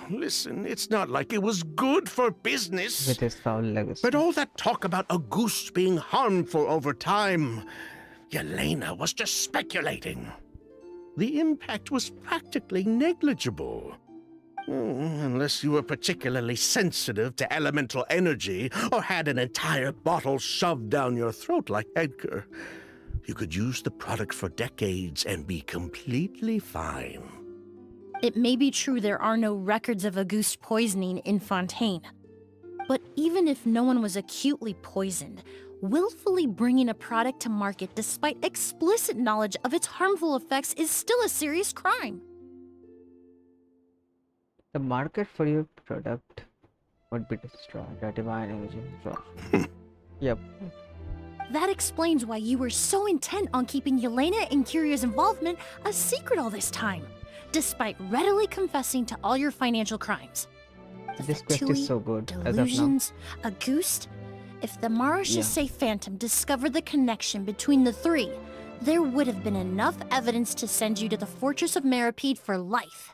Listen, it's not like it was good for business. With his foul legacy. But all that talk about Auguste being harmful over time, Yelena was just speculating. The impact was practically negligible. Unless you were particularly sensitive to elemental energy or had an entire bottle shoved down your throat like Edgar. You could use the product for decades and be completely fine. It may be true there are no records of Auguste poisoning in Fontaine. But even if no one was acutely poisoned, willfully bringing a product to market despite explicit knowledge of its harmful effects is still a serious crime. The market for your product would be destroyed. A divine energy. Yep. That explains why you were so intent on keeping Yelena and Kyria's involvement a secret all this time, despite readily confessing to all your financial crimes. The This quest Fatui, is so good as of now. delusions, Auguste. If the Marechaussee Phantom discovered the connection between the three, there would have been enough evidence to send you to the Fortress of Meripede for life.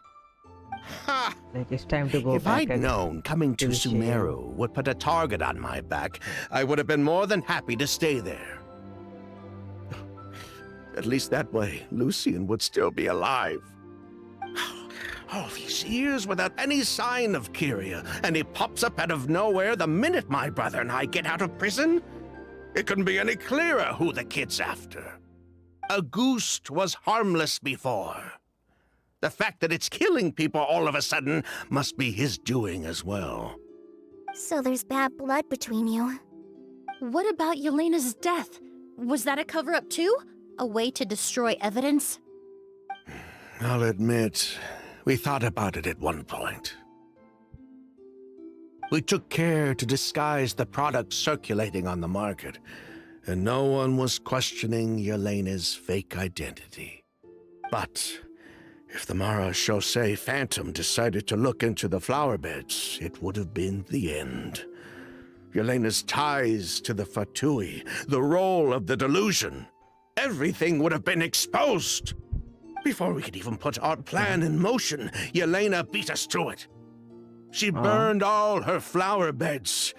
Ha! Like it's time to go If back I'd and known coming to the shade. Sumeru would put a target on my back, I would have been more than happy to stay there. At least that way, Lucian would still be alive. All these years without any sign of Kyria, and he pops up out of nowhere the minute my brother and I get out of prison? It couldn't be any clearer who the kid's after. Auguste was harmless before. The fact that it's killing people all of a sudden must be his doing as well. So there's bad blood between you. What about Yelena's death? Was that a cover-up too? A way to destroy evidence? I'll admit, we thought about it at one point. We took care to disguise the product circulating on the market, and no one was questioning Yelena's fake identity. But if the Marechaussee Phantom decided to look into the flower beds, it would have been the end. Yelena's ties to the Fatui, the role of the delusion, everything would have been exposed. Before we could even put our plan in motion, Yelena beat us to it. She burned all her flower beds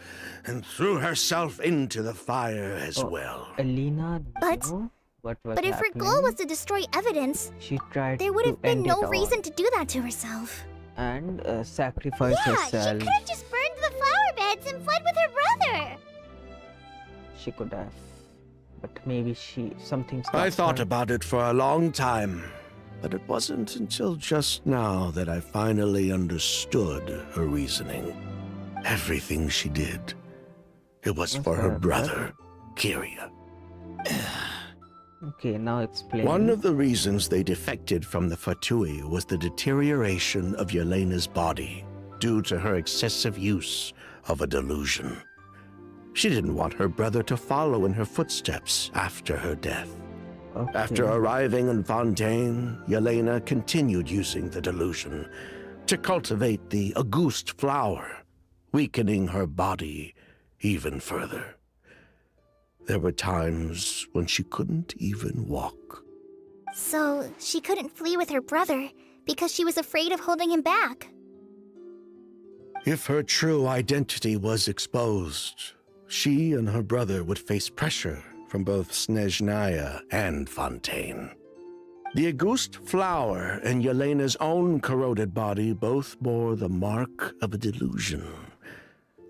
and threw herself into the fire as well. Elena But- knew what was But if her happening. goal was to destroy evidence, She tried there would to have been end no it all reason to do that to herself. and sacrifice Yeah, herself. she could have just burned the flower beds and fled with her brother. She could have, but maybe something. I stopped thought her. about it for a long time, but it wasn't until just now that I finally understood her reasoning. Everything she did, it was for her brother, Kyria. Okay, now explain. One of the reasons they defected from the Fatui was the deterioration of Yelena's body due to her excessive use of a delusion. She didn't want her brother to follow in her footsteps after her death. Okay. After arriving in Fontaine, Yelena continued using the delusion to cultivate the Auguste flower, weakening her body even further. There were times when she couldn't even walk. So she couldn't flee with her brother because she was afraid of holding him back. If her true identity was exposed, she and her brother would face pressure from both Snezhnaya and Fontaine. The Auguste flower and Yelena's own corroded body both bore the mark of a delusion.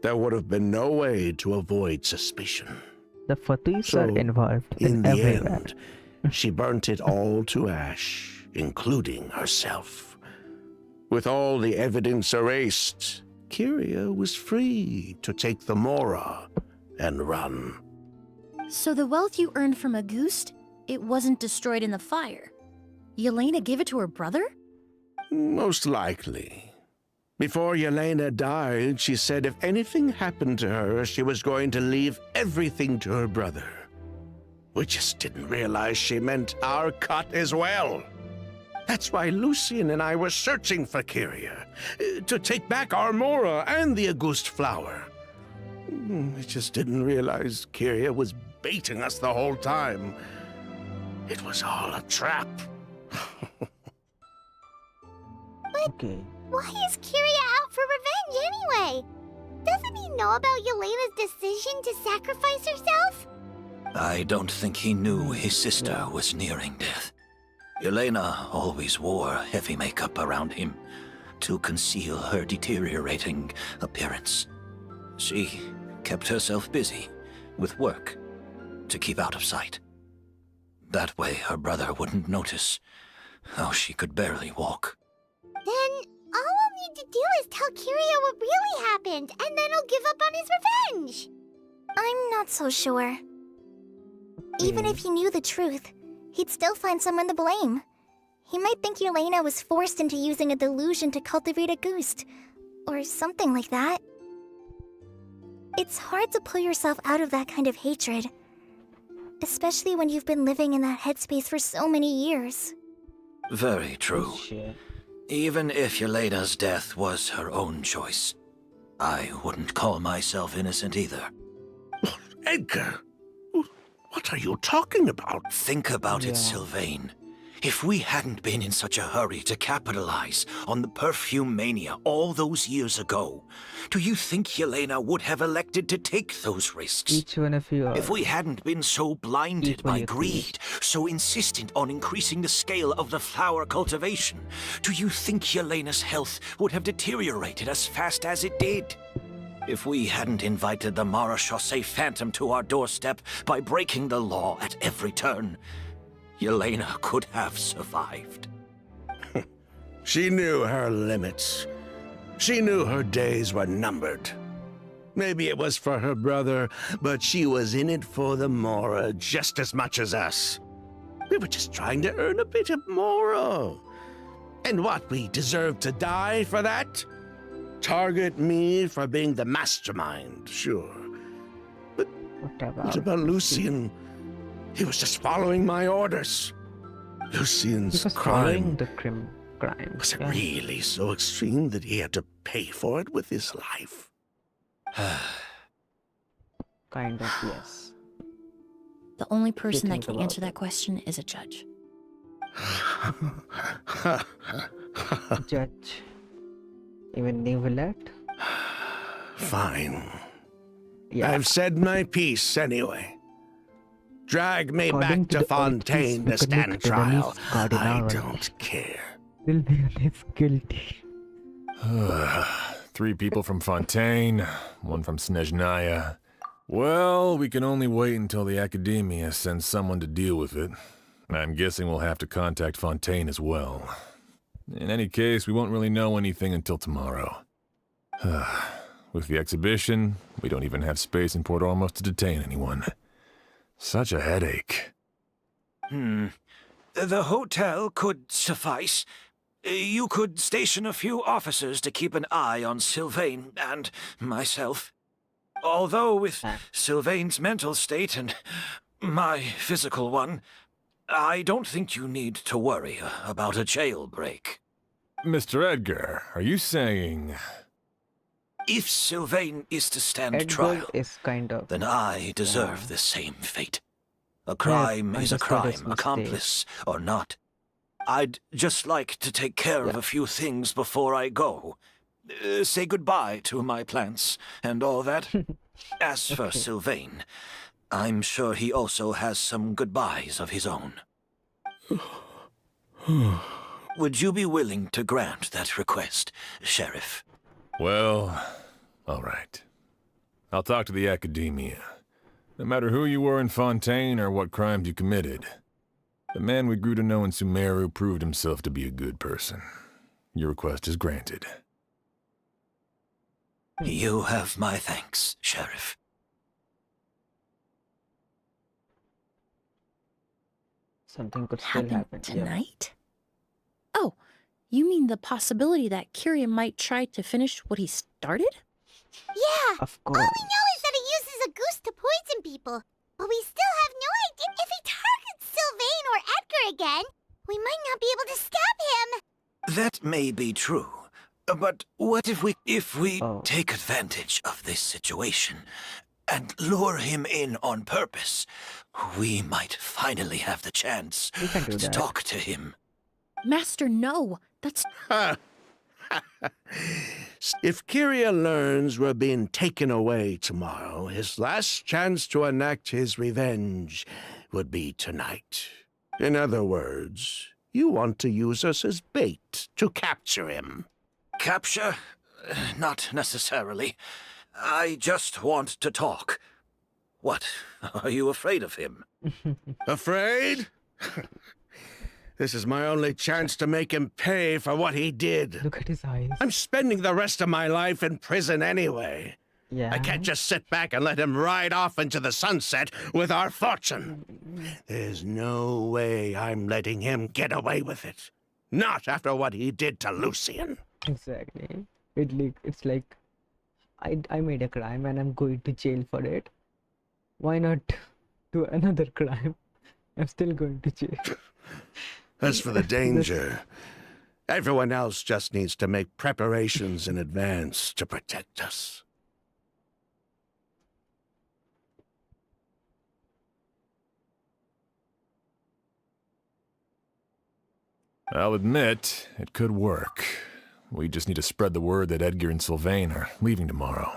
There would have been no way to avoid suspicion. The Fatuis So, are involved in the everywhere. end, she burnt it all to ash, including herself. With all the evidence erased, Kyria was free to take the Mora and run. So the wealth you earned from Auguste, it wasn't destroyed in the fire. Yelena gave it to her brother? Most likely. Before Yelena died, she said if anything happened to her, she was going to leave everything to her brother. We just didn't realize she meant our cut as well. That's why Lucien and I were searching for Kyria, to take back our Mora and the Auguste flower. We just didn't realize Kyria was baiting us the whole time. It was all a trap. Okay. Why is Kyria out for revenge anyway? Doesn't he know about Yelena's decision to sacrifice herself? I don't think he knew his sister was nearing death. Yelena always wore heavy makeup around him to conceal her deteriorating appearance. She kept herself busy with work to keep out of sight. That way her brother wouldn't notice how she could barely walk. Then all I'll need to do is tell Kyria what really happened, and then he'll give up on his revenge. I'm not so sure. Even if he knew the truth, he'd still find someone to blame. He might think Yelena was forced into using a delusion to cultivate a Auguste, or something like that. It's hard to pull yourself out of that kind of hatred, especially when you've been living in that headspace for so many years. Very true. Shit. Even if Yelena's death was her own choice, I wouldn't call myself innocent either. Edgar, what are you talking about? Think about it, Sylvain. If we hadn't been in such a hurry to capitalize on the perfume mania all those years ago, do you think Yelena would have elected to take those risks? Each one of you are If we hadn't been so blinded by equally greed, so insistent on increasing the scale of the flower cultivation, do you think Yelena's health would have deteriorated as fast as it did? If we hadn't invited the Marechaussee Phantom to our doorstep by breaking the law at every turn, Yelena could have survived. She knew her limits. She knew her days were numbered. Maybe it was for her brother, but she was in it for the Mora just as much as us. We were just trying to earn a bit of Mora. And what, we deserve to die for that? Target me for being the mastermind, sure. But what about Lucien? He was just following my orders. Lucien's He was crime. following the crime. Was it really so extreme that he had to pay for it with his life? Kind of, yes. The only person that think can about answer that question is a judge. Judge. Even Nivelette? Fine. Yeah. I've said my piece anyway. Drag me According back to to the Fontaine to Ortiz stand Mechanic trial. Cardinal, I right? don't care. Sylvain is guilty. 3 people from Fontaine, 1 from Snezhnaya. Well, we can only wait until the Academia sends someone to deal with it. I'm guessing we'll have to contact Fontaine as well. In any case, we won't really know anything until tomorrow. With the exhibition, we don't even have space in Port Ormos to detain anyone. Such a headache. The hotel could suffice. You could station a few officers to keep an eye on Sylvain and myself. Although with Sylvain's mental state and my physical one, I don't think you need to worry about a jailbreak. Mr. Edgar, are you saying... If Sylvain is to stand Edgar trial, is kind of... then I deserve the same fate. A crime is a crime, accomplice or not. I'd just like to take care of a few things before I go. Say goodbye to my plants and all that. As for Sylvain, I'm sure he also has some goodbyes of his own. Would you be willing to grant that request, Sheriff? Well, all right. I'll talk to the Academia. No matter who you were in Fontaine or what crimes you committed, the man we grew to know in Sumeru proved himself to be a good person. Your request is granted. You have my thanks, Sheriff. Something could still happen. Tonight? Oh, you mean the possibility that Kiria might try to finish what he started? Yeah! Of course. All we know is that he uses a goose to poison people. But we still have no idea if he targets Sylvain or Edgar again. We might not be able to stop him. That may be true. But what if we take advantage of this situation and lure him in on purpose? We might finally have the chance to talk to him. Master, no. That's... If Kiria learns we're being taken away tomorrow, his last chance to enact his revenge would be tonight. In other words, you want to use us as bait to capture him. Capture? Not necessarily. I just want to talk. What? Are you afraid of him? Afraid? This is my only chance to make him pay for what he did. Look at his eyes. I'm spending the rest of my life in prison anyway. Yeah. I can't just sit back and let him ride off into the sunset with our fortune. There's no way I'm letting him get away with it. Not after what he did to Lucian. Exactly. It's like I made a crime and I'm going to jail for it. Why not do another crime? I'm still going to jail. As for the danger, everyone else just needs to make preparations in advance to protect us. I'll admit, it could work. We just need to spread the word that Edgar and Sylvain are leaving tomorrow.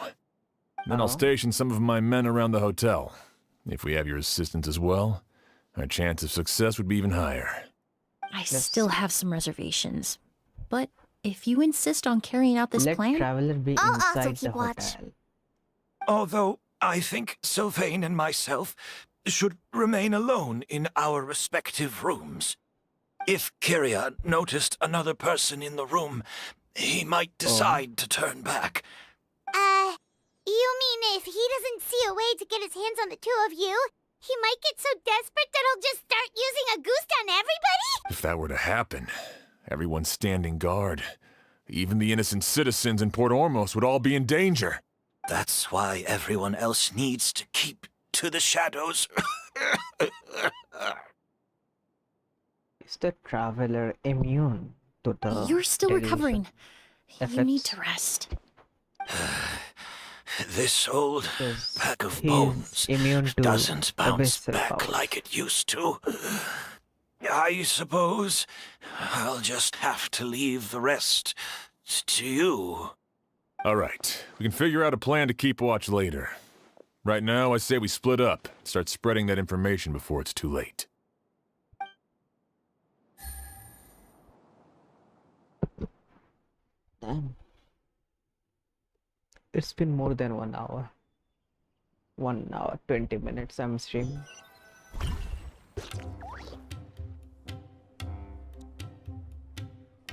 Then I'll station some of my men around the hotel. If we have your assistance as well, our chance of success would be even higher. I still have some reservations. But if you insist on carrying out this Let plan... Traveler be I'll inside also the keep watch. hotel. Although I think Sylvain and myself should remain alone in our respective rooms. If Kiria noticed another person in the room, he might decide to turn back. You mean if he doesn't see a way to get his hands on the two of you, he might get so desperate that he'll just start using a goose on everybody? If that were to happen, everyone's standing guard. Even the innocent citizens in Port Ormos would all be in danger. That's why everyone else needs to keep to the shadows. Is the Traveler immune to the... You're still recovering. You need effects? to rest. This old pack of he's bones immune to doesn't bounce abyssal back powers. like it used to. I suppose I'll just have to leave the rest To you. All right, we can figure out a plan to keep watch later. Right now, I say we split up, start spreading that information before it's too late. Damn. It's been more than 1 hour. 1 hour, 20 minutes I'm streaming.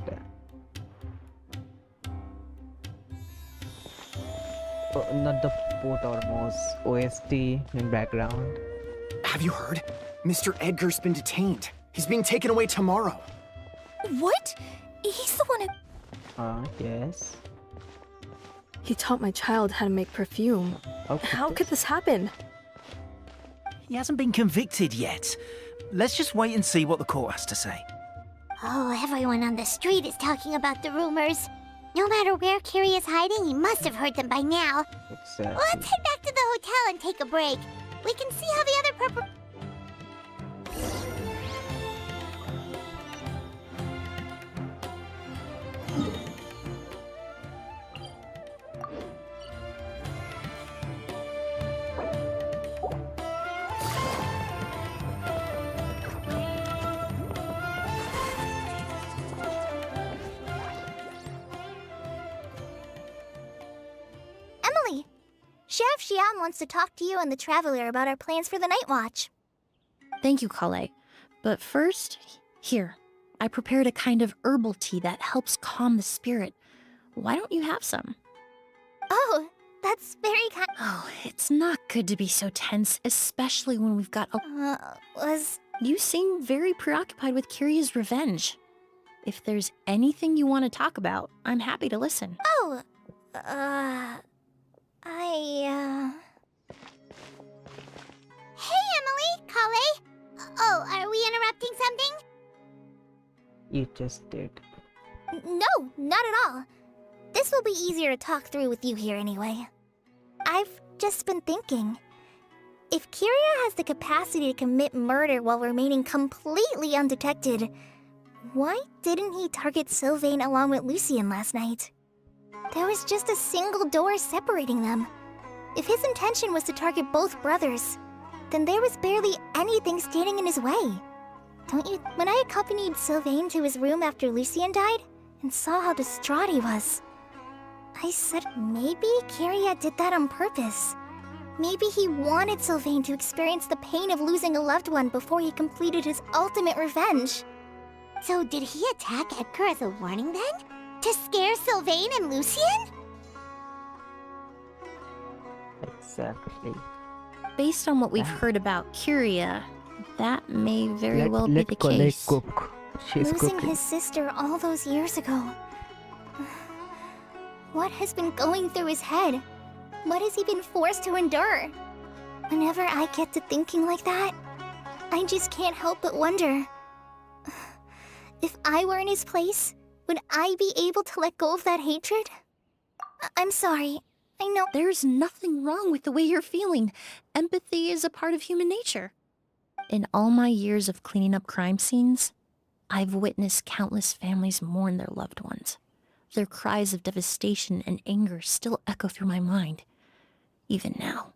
Damn. Oh, not the Port Ormos OST in background. Have you heard? Mr. Edgar's been detained. He's being taken away tomorrow. What? He's the one who... Yes. He taught my child how to make perfume. How could this happen? He hasn't been convicted yet. Let's just wait and see what the court has to say. Oh, everyone on the street is talking about the rumors. No matter where Kiri is hiding, he must have heard them by now. Exactly. Well, let's head back to the hotel and take a break. We can see how the other Emilie! Sheriff Xian wants to talk to you and the Traveler about our plans for the Night Watch. Thank you, Kale. But first, here. I prepared a kind of herbal tea that helps calm the spirit. Why don't you have some? Oh, that's very kind. Oh, it's not good to be so tense, especially when we've got a... You seem very preoccupied with Kiria's revenge. If there's anything you want to talk about, I'm happy to listen. Oh, Hey, Emilie, Kale. Oh, are we interrupting something? You just did. No, not at all. This will be easier to talk through with you here anyway. I've just been thinking. If Kiria has the capacity to commit murder while remaining completely undetected, why didn't he target Sylvain along with Lucien last night? There was just a single door separating them. If his intention was to target both brothers, then there was barely anything standing in his way. Don't you? When I accompanied Sylvain to his room after Lucien died and saw how distraught he was, I said maybe Kiria did that on purpose. Maybe he wanted Sylvain to experience the pain of losing a loved one before he completed his ultimate revenge. So did he attack Edgar as a warning then? To scare Sylvain and Lucien? Exactly. Based on what we've heard about Kiria, that may very well be the Colette case. cook. She's Losing cooking. his sister all those years ago. What has been going through his head? What has he been forced to endure? Whenever I get to thinking like that, I just can't help but wonder. If I were in his place, would I be able to let go of that hatred? I'm sorry. I know. There's nothing wrong with the way you're feeling. Empathy is a part of human nature. In all my years of cleaning up crime scenes, I've witnessed countless families mourn their loved ones. Their cries of devastation and anger still echo through my mind, even now.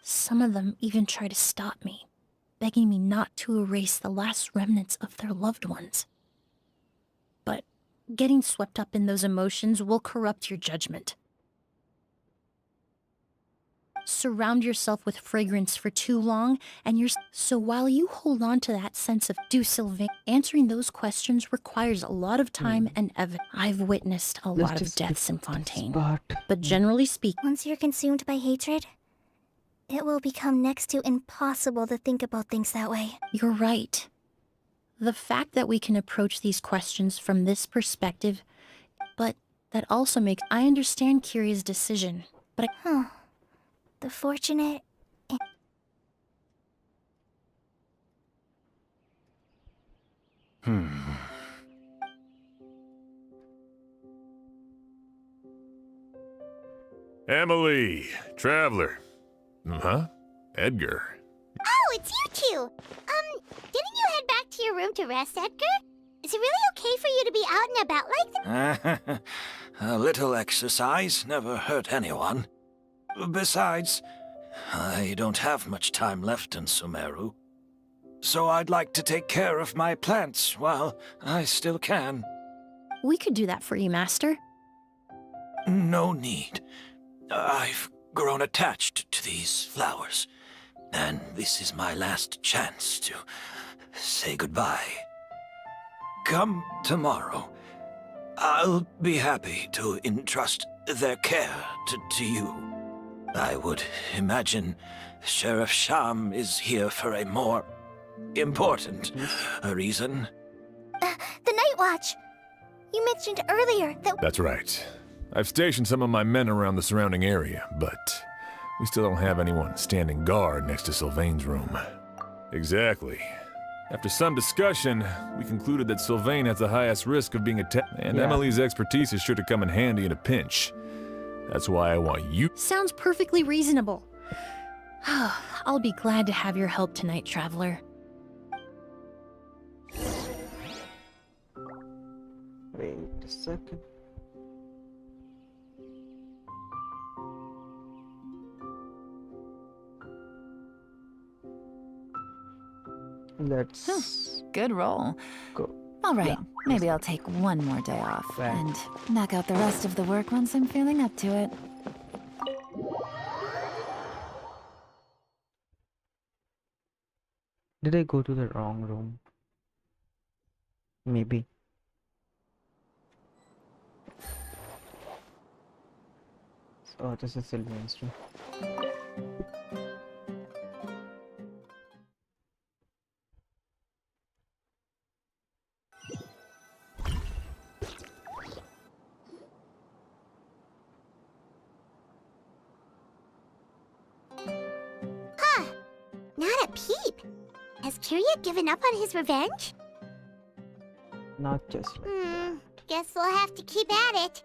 Some of them even try to stop me, begging me not to erase the last remnants of their loved ones. But getting swept up in those emotions will corrupt your judgment. Surround yourself with fragrance for too long, and you're... So while you hold on to that sense of du Sylvain, answering those questions requires a lot of time and evidence. I've witnessed a lot of deaths in Fontaine, but generally speaking... Once you're consumed by hatred, it will become next to impossible to think about things that way. You're right. The fact that we can approach these questions from this perspective, but that also makes... I understand Kiria's decision, but I... The fortunate... Emilie, Traveler. Huh? Edgar. Oh, it's you two! Didn't you head back to your room to rest, Edgar? Is it really okay for you to be out and about like that? A little exercise never hurt anyone. Besides, I don't have much time left in Sumeru. So I'd like to take care of my plants while I still can. We could do that for you, Master. No need. I've grown attached to these flowers, and this is my last chance to say goodbye. Come tomorrow. I'll be happy to entrust their care to you. I would imagine Sheriff Sham is here for a more important reason. The Night Watch! You mentioned earlier that... That's right. I've stationed some of my men around the surrounding area, but we still don't have anyone standing guard next to Sylvain's room. Exactly. After some discussion, we concluded that Sylvain has the highest risk of being attacked, and Emilie's expertise is sure to come in handy in a pinch. That's why I want you— Sounds perfectly reasonable. I'll be glad to have your help tonight, Traveler. Wait a second. Let's Good roll. go. All right, maybe I'll take one more day off and knock out the rest of the work once I'm feeling up to it. Did I go to the wrong room? Maybe. Oh, this is Sylvain's room. Huh. Not a peep. Has Kirya given up on his revenge? Not just like Guess we'll have to keep at it.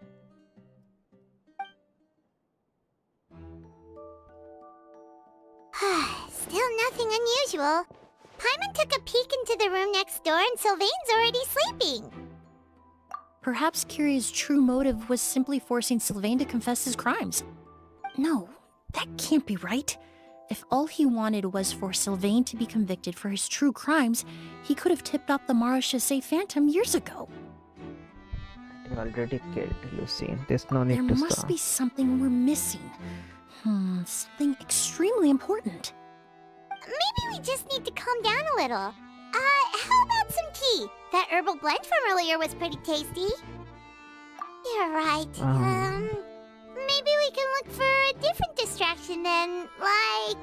Still nothing unusual. Paimon took a peek into the room next door and Sylvain's already sleeping. Perhaps Kirya's true motive was simply forcing Sylvain to confess his crimes. No, that can't be right. If all he wanted was for Sylvain to be convicted for his true crimes, he could have tipped off the Marechaussee Phantom years ago. I already killed Lucine. There's no need There to must stop. be something we're missing. Something extremely important. Maybe we just need to calm down a little. How about some tea? That herbal blend from earlier was pretty tasty. You're right. Maybe we can look for a different distraction then, like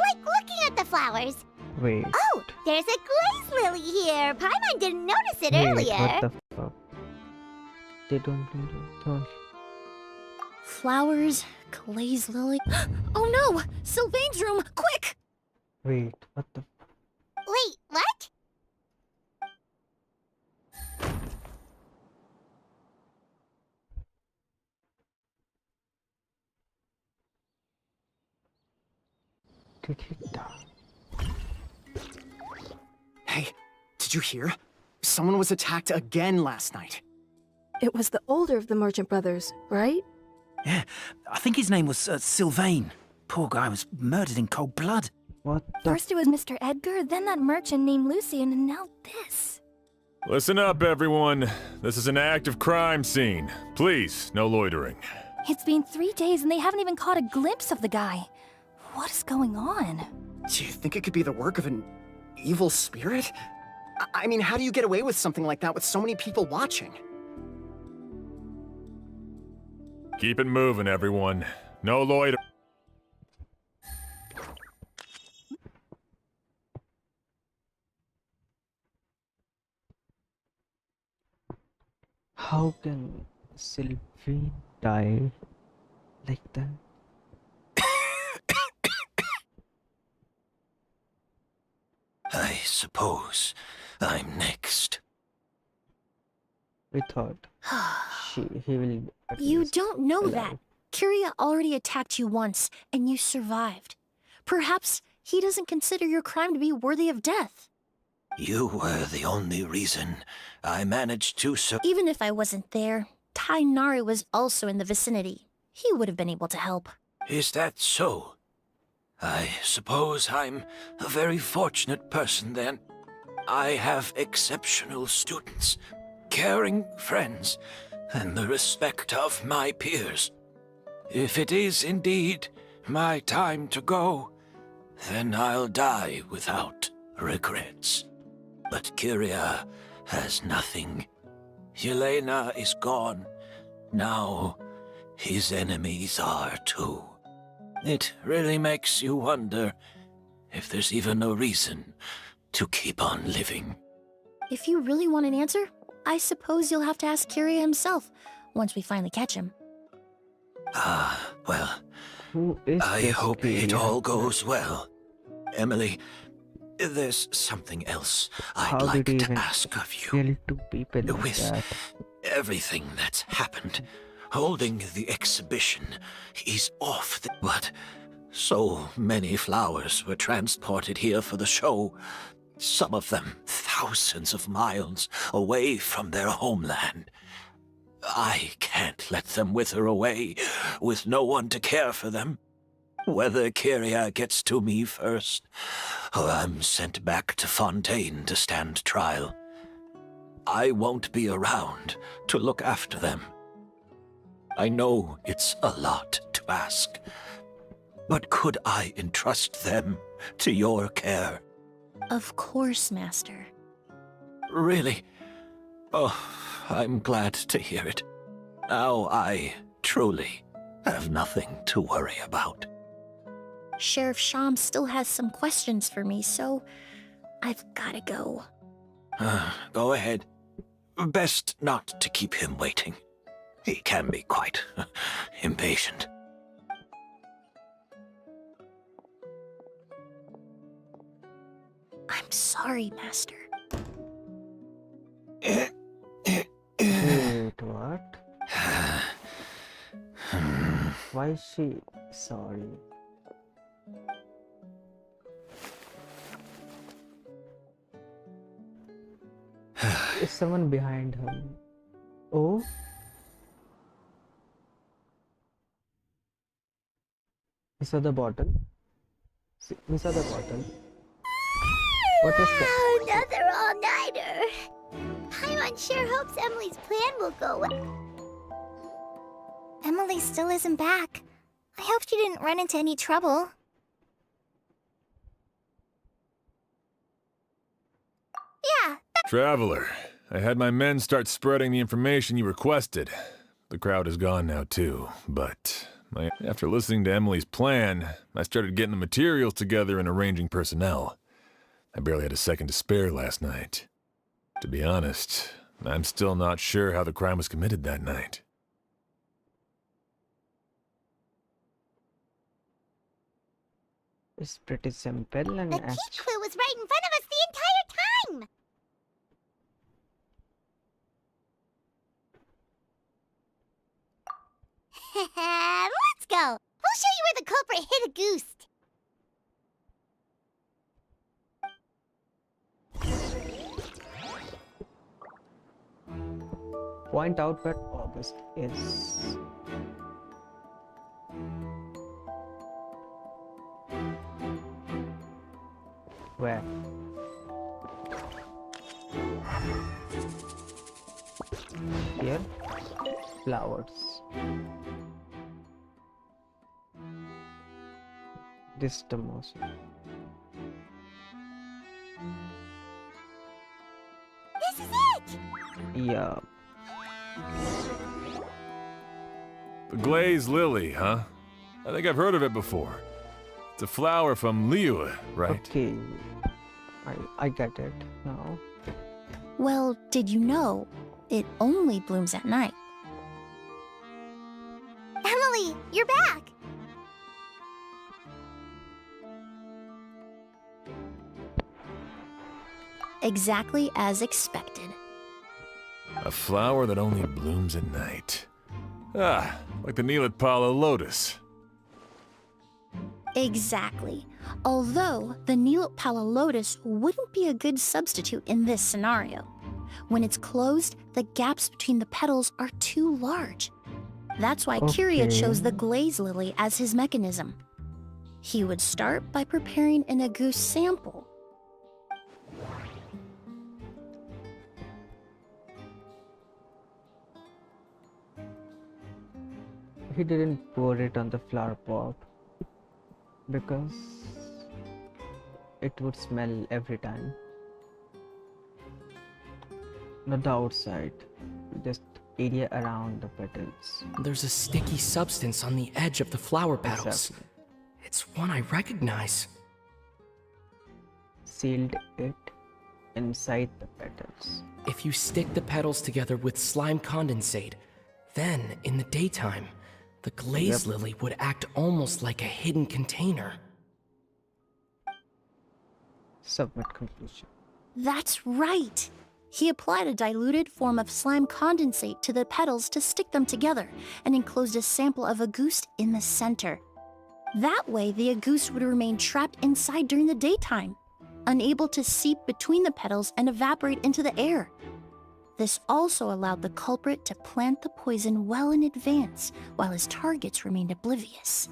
looking at the flowers. Wait. Oh, there's a glaze lily here. Paimon didn't notice it Wait, earlier. what the fuck? They don't do that. Flowers, glaze lily. Oh no! Sylvain's room! Quick! Wait, what the fuck? Wait, what? Did he die? Hey, did you hear? Someone was attacked again last night. It was the older of the merchant brothers, right? Yeah, I think his name was Sylvain. Poor guy was murdered in cold blood. What the— First it was Mr. Edgar, then that merchant named Lucian, and now this. Listen up, everyone. This is an active crime scene. Please, no loitering. It's been 3 days and they haven't even caught a glimpse of the guy. What is going on? Do you think it could be the work of an evil spirit? I mean, how do you get away with something like that with so many people watching? Keep it moving, everyone. No loiter. How can Sylvain die like that? I suppose I'm next. We thought he will. at You least don't know alive. that. Kirya already attacked you once, and you survived. Perhaps he doesn't consider your crime to be worthy of death. You were the only reason I managed to Even if I wasn't there, Tainari was also in the vicinity. He would have been able to help. Is that so? I suppose I'm a very fortunate person then. I have exceptional students, caring friends, and the respect of my peers. If it is indeed my time to go, then I'll die without regrets. But Kyria has nothing. Yelena is gone. Now, his enemies are too. It really makes you wonder if there's even a reason to keep on living. If you really want an answer, I suppose you'll have to ask Kyria himself once we finally catch him. Well, Who is I this hope it Kyria? all goes well. Emilie, there's something else How I'd did like he to even ask of you. kill two people like With that? everything that's happened, holding the exhibition, he's off the... But so many flowers were transported here for the show. Some of them thousands of miles away from their homeland. I can't let them wither away with no one to care for them. Whether Kyria gets to me first, or I'm sent back to Fontaine to stand trial, I won't be around to look after them. I know it's a lot to ask, but could I entrust them to your care? Of course, Master. Really? Oh, I'm glad to hear it. Now I truly have nothing to worry about. Sheriff Sham still has some questions for me, so I've gotta go. Go ahead. Best not to keep him waiting. He can be quite impatient. I'm sorry, Master. Wait, what? Why is she sorry? Is someone behind her? Oh? We saw the bottle. We saw the bottle. What was that? Another all-nighter. Paimon sure hopes Emily's plan will go well. Emily still isn't back. I hope she didn't run into any trouble. Yeah, Traveler, I had my men start spreading the information you requested. The crowd is gone now too, but after listening to Emily's plan, I started getting the materials together and arranging personnel. I barely had a second to spare last night. To be honest, I'm still not sure how the crime was committed that night. It's pretty simple and the key clue was right in front of us the entire time. Let's go. We'll show you where the culprit hid a goose. Point out where August is. Where? Here? Flowers. This is the most. This is it! Yeah. The glazed lily, huh? I think I've heard of it before. It's a flower from Liyue, right? Okay. I get it now. Well, did you know? It only blooms at night. Emily, you're back! Exactly as expected. A flower that only blooms at night. Ah, like the Neelatpala lotus. Exactly. Although the Nilotpala lotus wouldn't be a good substitute in this scenario. When it's closed, the gaps between the petals are too large. That's why Kyria chose the glaze lily as his mechanism. He would start by preparing an Agus sample. He didn't pour it on the flower pot because it would smell every time. Not the outside, just area around the petals. There's a sticky substance on the edge of the flower petals. Exactly. It's one I recognize. Sealed it inside the petals. If you stick the petals together with slime condensate, then, in the daytime, the glaze lily would act almost like a hidden container. Submit conclusion. That's right! He applied a diluted form of slime condensate to the petals to stick them together and enclosed a sample of Agus in the center. That way, the Agus would remain trapped inside during the daytime, unable to seep between the petals and evaporate into the air. This also allowed the culprit to plant the poison well in advance, while his targets remained oblivious.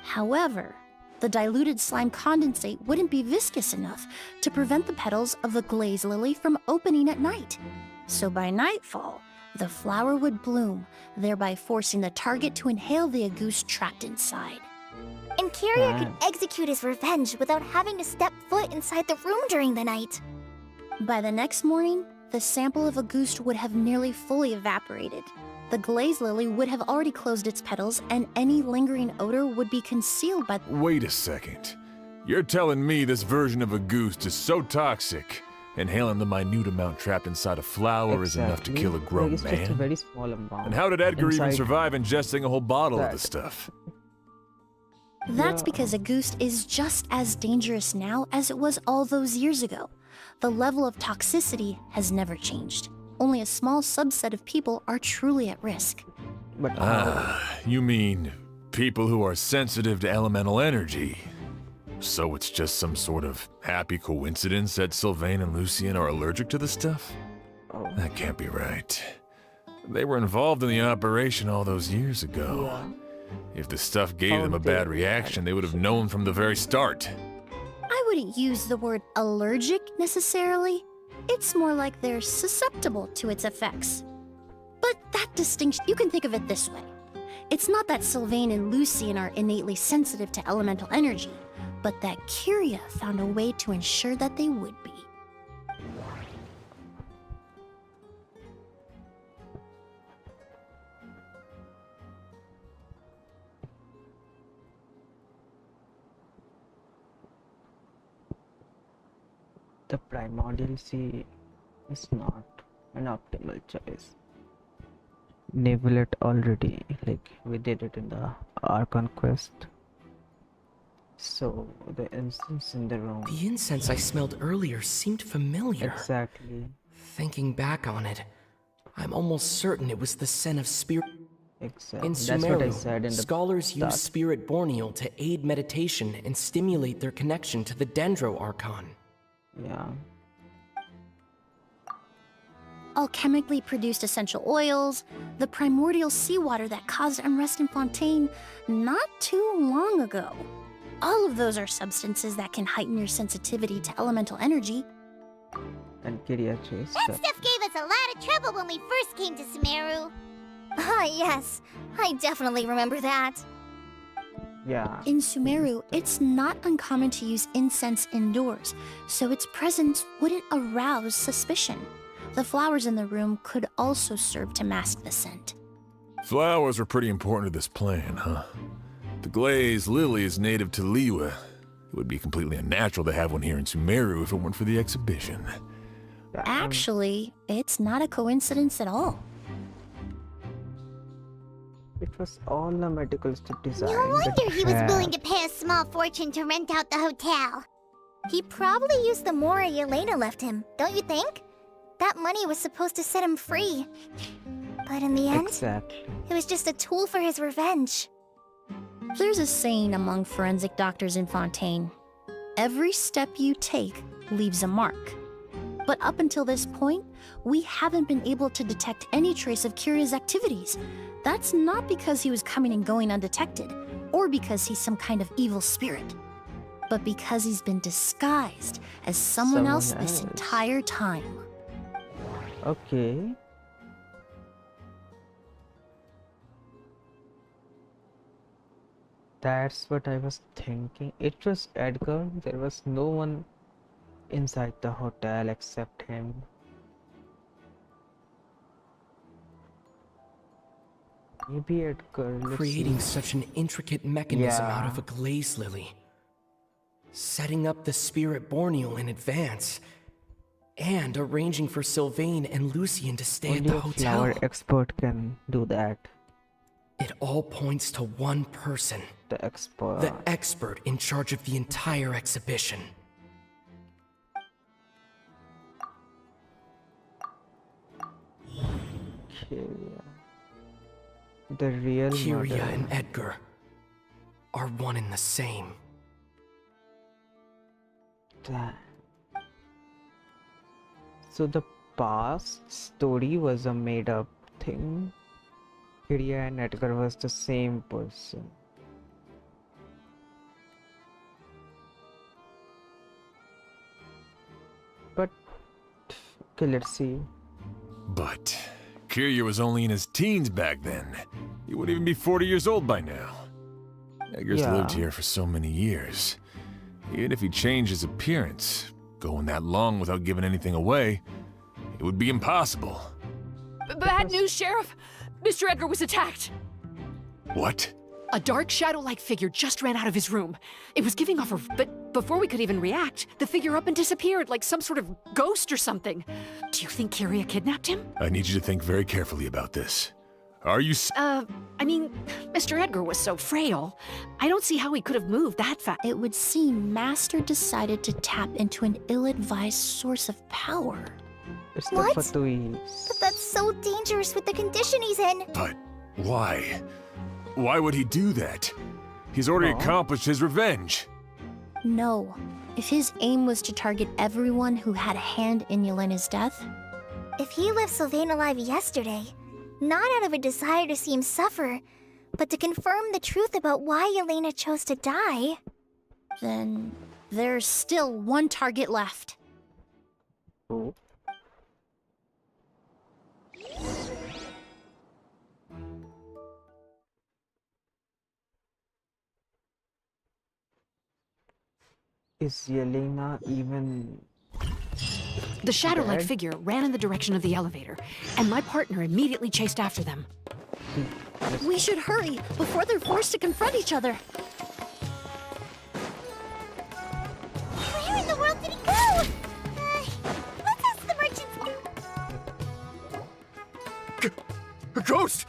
However, the diluted slime condensate wouldn't be viscous enough to prevent the petals of the glaze lily from opening at night. So by nightfall, the flower would bloom, thereby forcing the target to inhale the Agus trapped inside. And Kyria could execute his revenge without having to step foot inside the room during the night. By the next morning, the sample of Agus would have nearly fully evaporated. The glaze lily would have already closed its petals, and any lingering odor would be concealed by... Wait a second. You're telling me this version of a goose is so toxic, inhaling the minute amount trapped inside a flower is enough to kill a grown It's man? just a very small amount. And how did Edgar even inside survive ingesting a whole bottle of that. the stuff? That's because Agus is just as dangerous now as it was all those years ago. The level of toxicity has never changed. Only a small subset of people are truly at risk. But You mean people who are sensitive to elemental energy? So it's just some sort of happy coincidence that Sylvain and Lucien are allergic to the stuff? That can't be right. They were involved in the operation all those years ago. If the stuff gave them a bad reaction, they would have known from the very start. I wouldn't use the word allergic necessarily. It's more like they're susceptible to its effects. But that distinction, you can think of it this way. It's not that Sylvain and Lucien are innately sensitive to elemental energy, but that Kyria found a way to ensure that they would be. the primordial sea is not an optimal choice. Naval it already, like we did it in the Archon quest. So the incense in the room. The incense I smelled earlier seemed familiar. Exactly. Thinking back on it, I'm almost certain it was the scent of spirit. Exactly. In That's what I Sumeru, said in the scholars start. use spirit borneal to aid meditation and stimulate their connection to the Dendro Archon. Yeah. Alchemically produced essential oils, the primordial seawater that caused unrest in Fontaine not too long ago. All of those are substances that can heighten your sensitivity to elemental energy. And Kyria chased That stuff gave us a lot of trouble when we first came to Sumeru. Ah, yes. I definitely remember that. Yeah. In Sumeru, it's not uncommon to use incense indoors, so its presence wouldn't arouse suspicion. The flowers in the room could also serve to mask the scent. Flowers are pretty important to this plan, huh? The glazed lily is native to Liwa. It would be completely unnatural to have one here in Sumeru if it weren't for the exhibition. Actually, it's not a coincidence at all. It was all a meticulously designed. No wonder he was willing to pay a small fortune to rent out the hotel. He probably used the mora Yelena left him, don't you think? That money was supposed to set him free. But in the end, Exactly. it was just a tool for his revenge. There's a saying among forensic doctors in Fontaine. Every step you take leaves a mark. But up until this point, we haven't been able to detect any trace of Kiria's activities. That's not because he was coming and going undetected, or because he's some kind of evil spirit, but because he's been disguised as someone else this entire time. Okay. That's what I was thinking. It was Edgar. There was no one inside the hotel except him. Maybe Edgar. Creating such an intricate mechanism out of a glaze lily. Setting up the spirit Borneal in advance. And arranging for Sylvain and Lucien to stay Only at the a hotel. flower expert can do that. It all points to one person. The expert. The expert in charge of the entire exhibition. Kiria. The real Kiria murderer. and Edgar are one and the same. Damn. So the past story was a made-up thing. Kiria and Edgar was the same person. But okay, let's see. But Kiria was only in his teens back then. He wouldn't even be 40 years old by now. Edgar's lived here for so many years. Even if he changed his appearance, going that long without giving anything away, it would be impossible. Bad news, Sheriff! Mr. Edgar was attacked! What? A dark shadow-like figure just ran out of his room. It was giving off a... But before we could even react, the figure up and disappeared like some sort of ghost or something. Do you think Kiria kidnapped him? I need you to think very carefully about this. Are you I mean, Mr. Edgar was so frail. I don't see how he could have moved that fast. It would seem Master decided to tap into an ill-advised source of power. It's What? the Fatuis. But that's so dangerous with the condition he's in. But why? Why would he do that? He's already accomplished his revenge. No. If his aim was to target everyone who had a hand in Yelena's death, If he left Sylvain alive yesterday, not out of a desire to see him suffer, but to confirm the truth about why Yelena chose to die, then there's still one target left. Oh. Is Yelena even... The shadow-like dead? figure ran in the direction of the elevator, and my partner immediately chased after them. We should hurry before they're forced to confront each other. where in the world did he go? Let's ask the merchants. A ghost!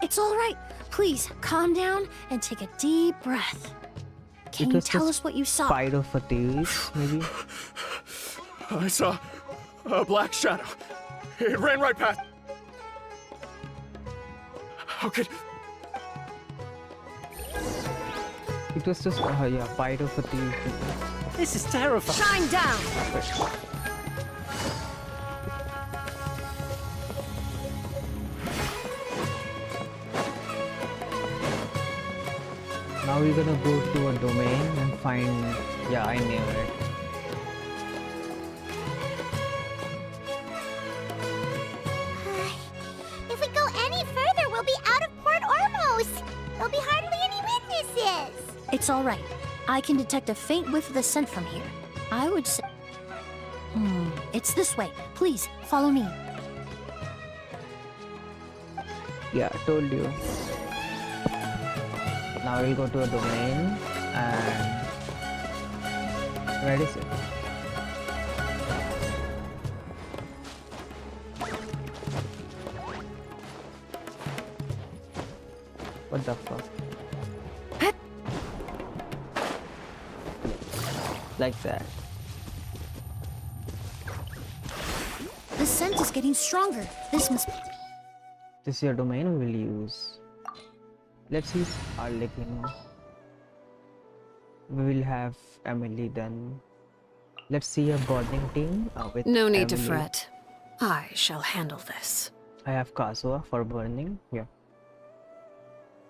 It's all right. Please, calm down and take a deep breath. Can you tell us what you saw? Spider Fatuis, maybe? I saw a black shadow. It ran right past. How could... It was just, yeah, Spider Fatuis. This is terrifying. Shine down! Now we're gonna go to a domain and find... Yeah, I knew it. If we go any further, we'll be out of Port Ormos. There'll be hardly any witnesses. It's all right. I can detect a faint whiff of the scent from here. I would say... It's this way. Please, follow me. Yeah, told you. Now we'll go to a domain and... Where is it? What the fuck? Like that. The scent is getting stronger. This must... This is your domain we will use. Let's use Arlecchino. we will have Emily then. Let's see a boarding team with No need to Emily. fret. I shall handle this. I have Kazuha for burning. Yeah.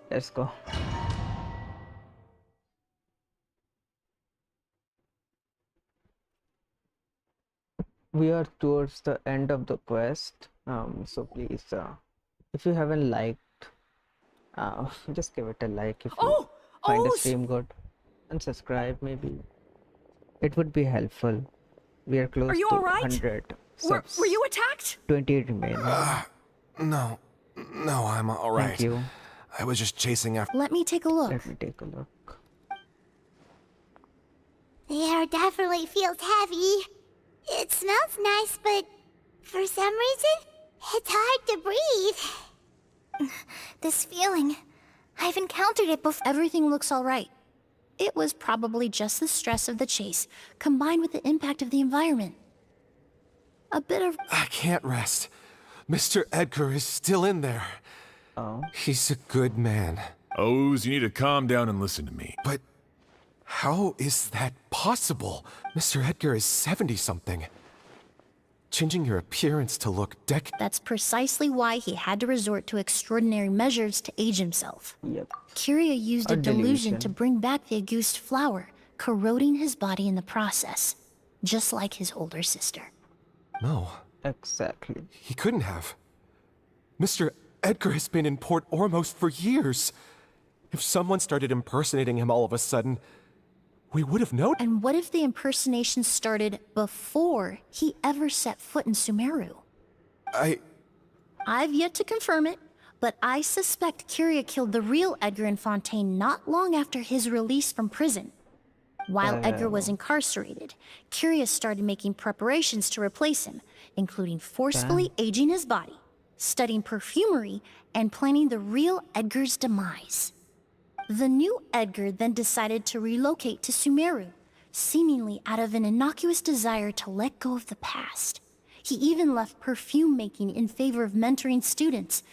Let's go. We are towards the end of the quest. So please, if you haven't liked, just give it a like if you find the stream good, and subscribe maybe. It would be helpful. We are close Are you to all right? 100 subs. Were you attacked? 28 remain. No, I'm all right. Thank you. I was just chasing after. Let me take a look. Let me take a look. The air definitely feels heavy. It smells nice, but for some reason, it's hard to breathe. This feeling, I've encountered it before. Everything looks all right. It was probably just the stress of the chase, combined with the impact of the environment. A bit of... I can't rest. Mr. Edgar is still in there. Oh. He's a good man. Oz, you need to calm down and listen to me. But how is that possible? Mr. Edgar is 70-something. Changing your appearance to look That's precisely why he had to resort to extraordinary measures to age himself. Yep. Curia used A a delusion delusion. to bring back the Auguste flower, corroding his body in the process, just like his older sister. No. Exactly. He couldn't have. Mr. Edgar has been in Port Ormos for years. If someone started impersonating him all of a sudden, we would have known. And what if the impersonation started before he ever set foot in Sumeru? I've yet to confirm it, but I suspect Curia killed the real Edgar Infantine not long after his release from prison. While Edgar was incarcerated, Curia started making preparations to replace him, including forcefully aging his body, studying perfumery, and planning the real Edgar's demise. The new Edgar then decided to relocate to Sumeru, seemingly out of an innocuous desire to let go of the past. He even left perfume making in favor of mentoring students.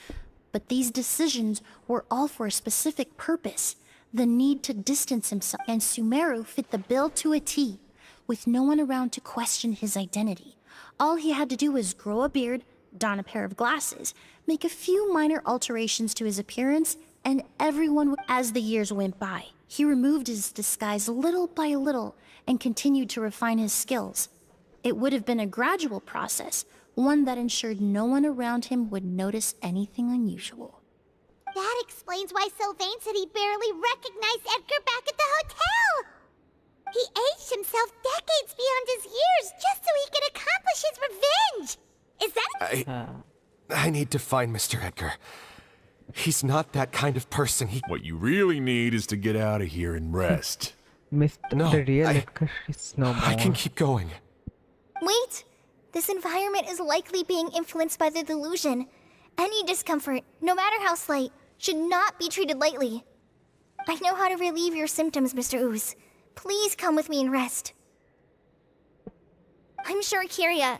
But these decisions were all for a specific purpose, the need to distance himself, and Sumeru fit the bill to a T, with no one around to question his identity. All he had to do was grow a beard, don a pair of glasses, make a few minor alterations to his appearance, and everyone, as the years went by, he removed his disguise little by little and continued to refine his skills. It would have been a gradual process, one that ensured no one around him would notice anything unusual. That explains why Sylvain said he barely recognized Edgar back at the hotel! He aged himself decades beyond his years just so he could accomplish his revenge! Is that... I need to find Mr. Edgar. He's not that kind of person. What you really need is to get out of here and rest. The real Edgar is no more. I can keep going. Wait! This environment is likely being influenced by the delusion. Any discomfort, no matter how slight, should not be treated lightly. I know how to relieve your symptoms, Mr. Ooze. Please come with me and rest. I'm sure Kyria...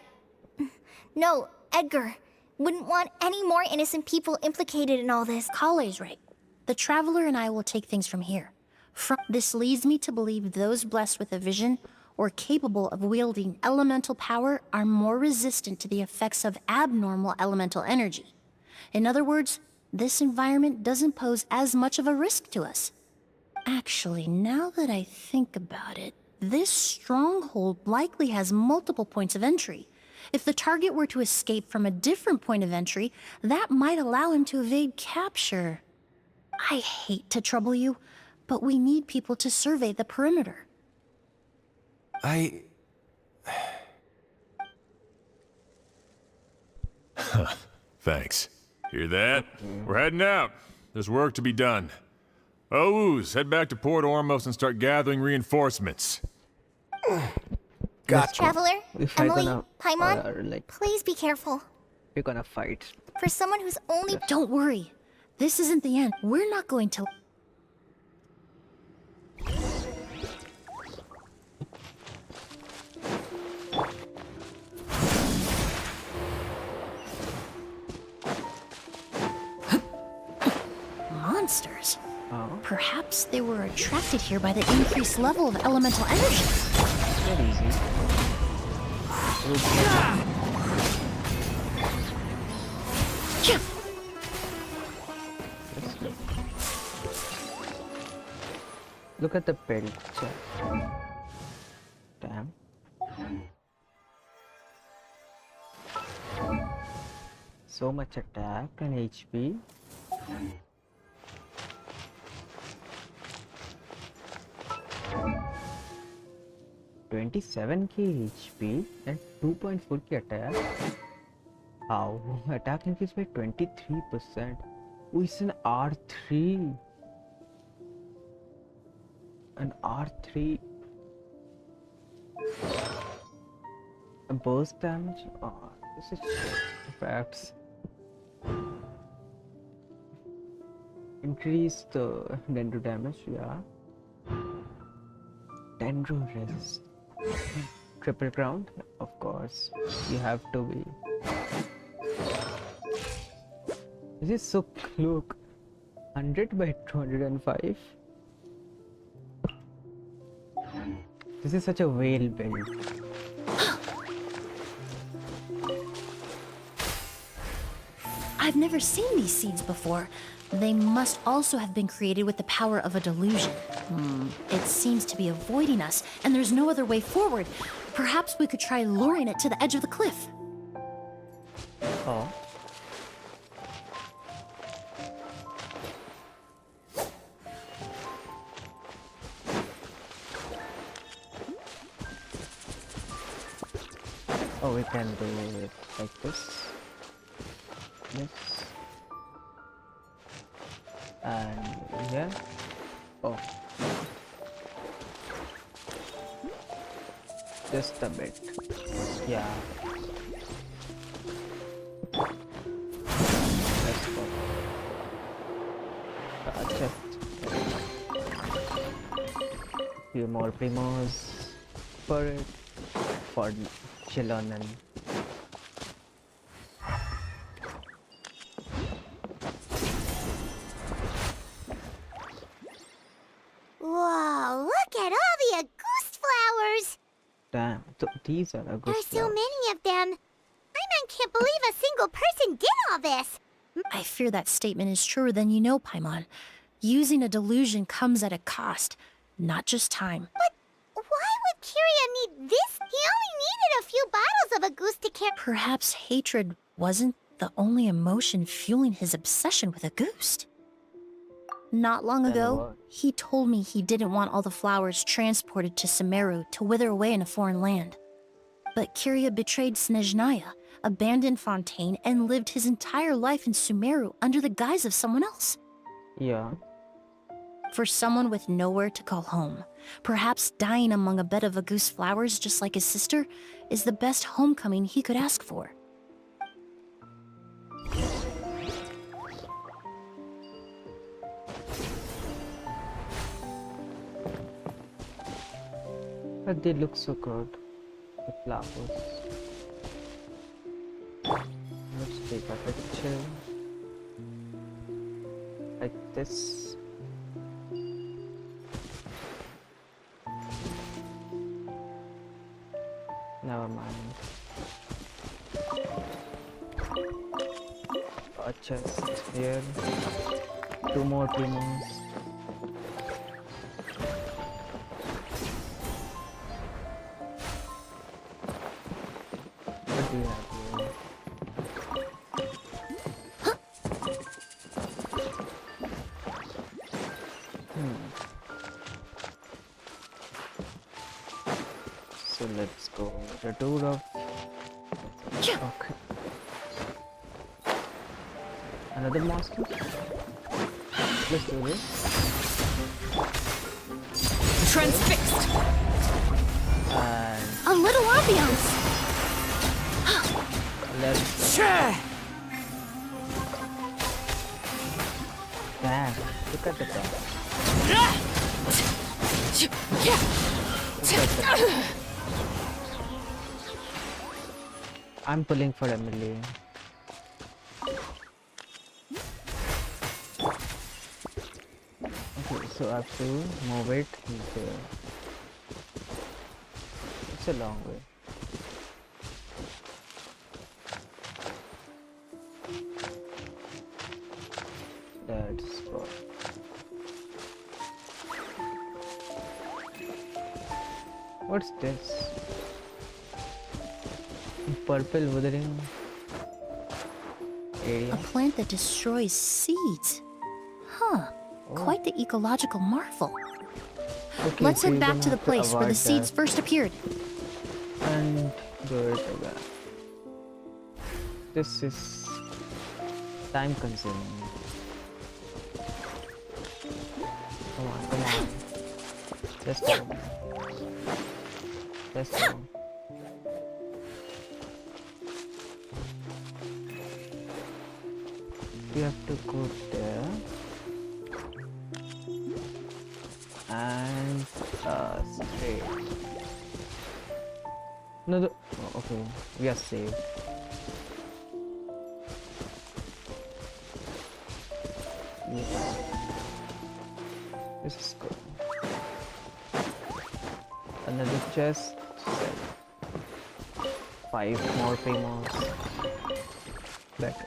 No, Edgar wouldn't want any more innocent people implicated in all this. Kale's right. The Traveler and I will take things from here. This leads me to believe those blessed with a vision or capable of wielding elemental power are more resistant to the effects of abnormal elemental energy. In other words, this environment doesn't pose as much of a risk to us. Actually, now that I think about it, this stronghold likely has multiple points of entry. If the target were to escape from a different point of entry, that might allow him to evade capture. I hate to trouble you, but we need people to survey the perimeter. Thanks. Hear that? We're heading out. There's work to be done. Ooze, head back to Port Ormos and start gathering reinforcements. Gotcha. Traveler, If I'm Emily, gonna, Paimon, please be careful. We're gonna fight. For someone who's only... Don't worry. This isn't the end. We're not going to... Monsters. Perhaps they were attracted here by the increased level of elemental energy. Very easy. Look at the belt. Damn. So much attack and HP. $27k HP and 2.4k attack. How? Attack increased by 23%. Oh, it's an R3. An R3. A burst damage? Oh, this is facts. Increase the dendro damage, yeah. Dendro resist. Triple crown? Of course. You have to be. This is so cloak. 100 by 205. This is such a whale build. I've never seen these seeds before. They must also have been created with the power of a delusion. It seems to be avoiding us, and there's no other way forward. Perhaps we could try luring it to the edge of the cliff. Oh. Oh, we can do it like this. This. And yeah. Oh. Just a bit. Yeah. Let's go. Chest. Few more primos for it. For xilonen. Whoa, look at all the Auguste flowers! Damn, these are a good There are so many of them. Paimon can't believe a single person did all this. I fear that statement is truer than you know, Paimon. Using a delusion comes at a cost, not just time. But why would Kiria need this? He only needed a few bottles of Auguste to carry. Perhaps hatred wasn't the only emotion fueling his obsession with Auguste. Not long ago, he told me he didn't want all the flowers transported to Sumeru to wither away in a foreign land. But Kiria betrayed Snezhnaya, abandoned Fontaine, and lived his entire life in Sumeru under the guise of someone else. Yeah. For someone with nowhere to call home, perhaps dying among a bed of Auguste flowers just like his sister is the best homecoming he could ask for. But they look so good. The flowers. Let's take a picture. Like this. Never mind. A chest here. 2 more demons. What do you have here? So let's go. The tour of. Okay. Another monster? Let's do this. Transfixed! And A little ambiance! let's. Damn, look at the top. I'm pulling for Emilie. Okay, So I have to move it here. It's a long way. That's good. What's this? Purple withering area. A plant that destroys seeds. Huh. Quite the ecological marvel. Okay, Let's so head you're back gonna to the have place where the avoid seeds that first appeared. and do it again. This is time consuming. Come on, come on. Let's go. Let's go. We have to go there and straight. No, oh, okay, we are saved. Yes. This is good. Another chest. 5 more payments. Better.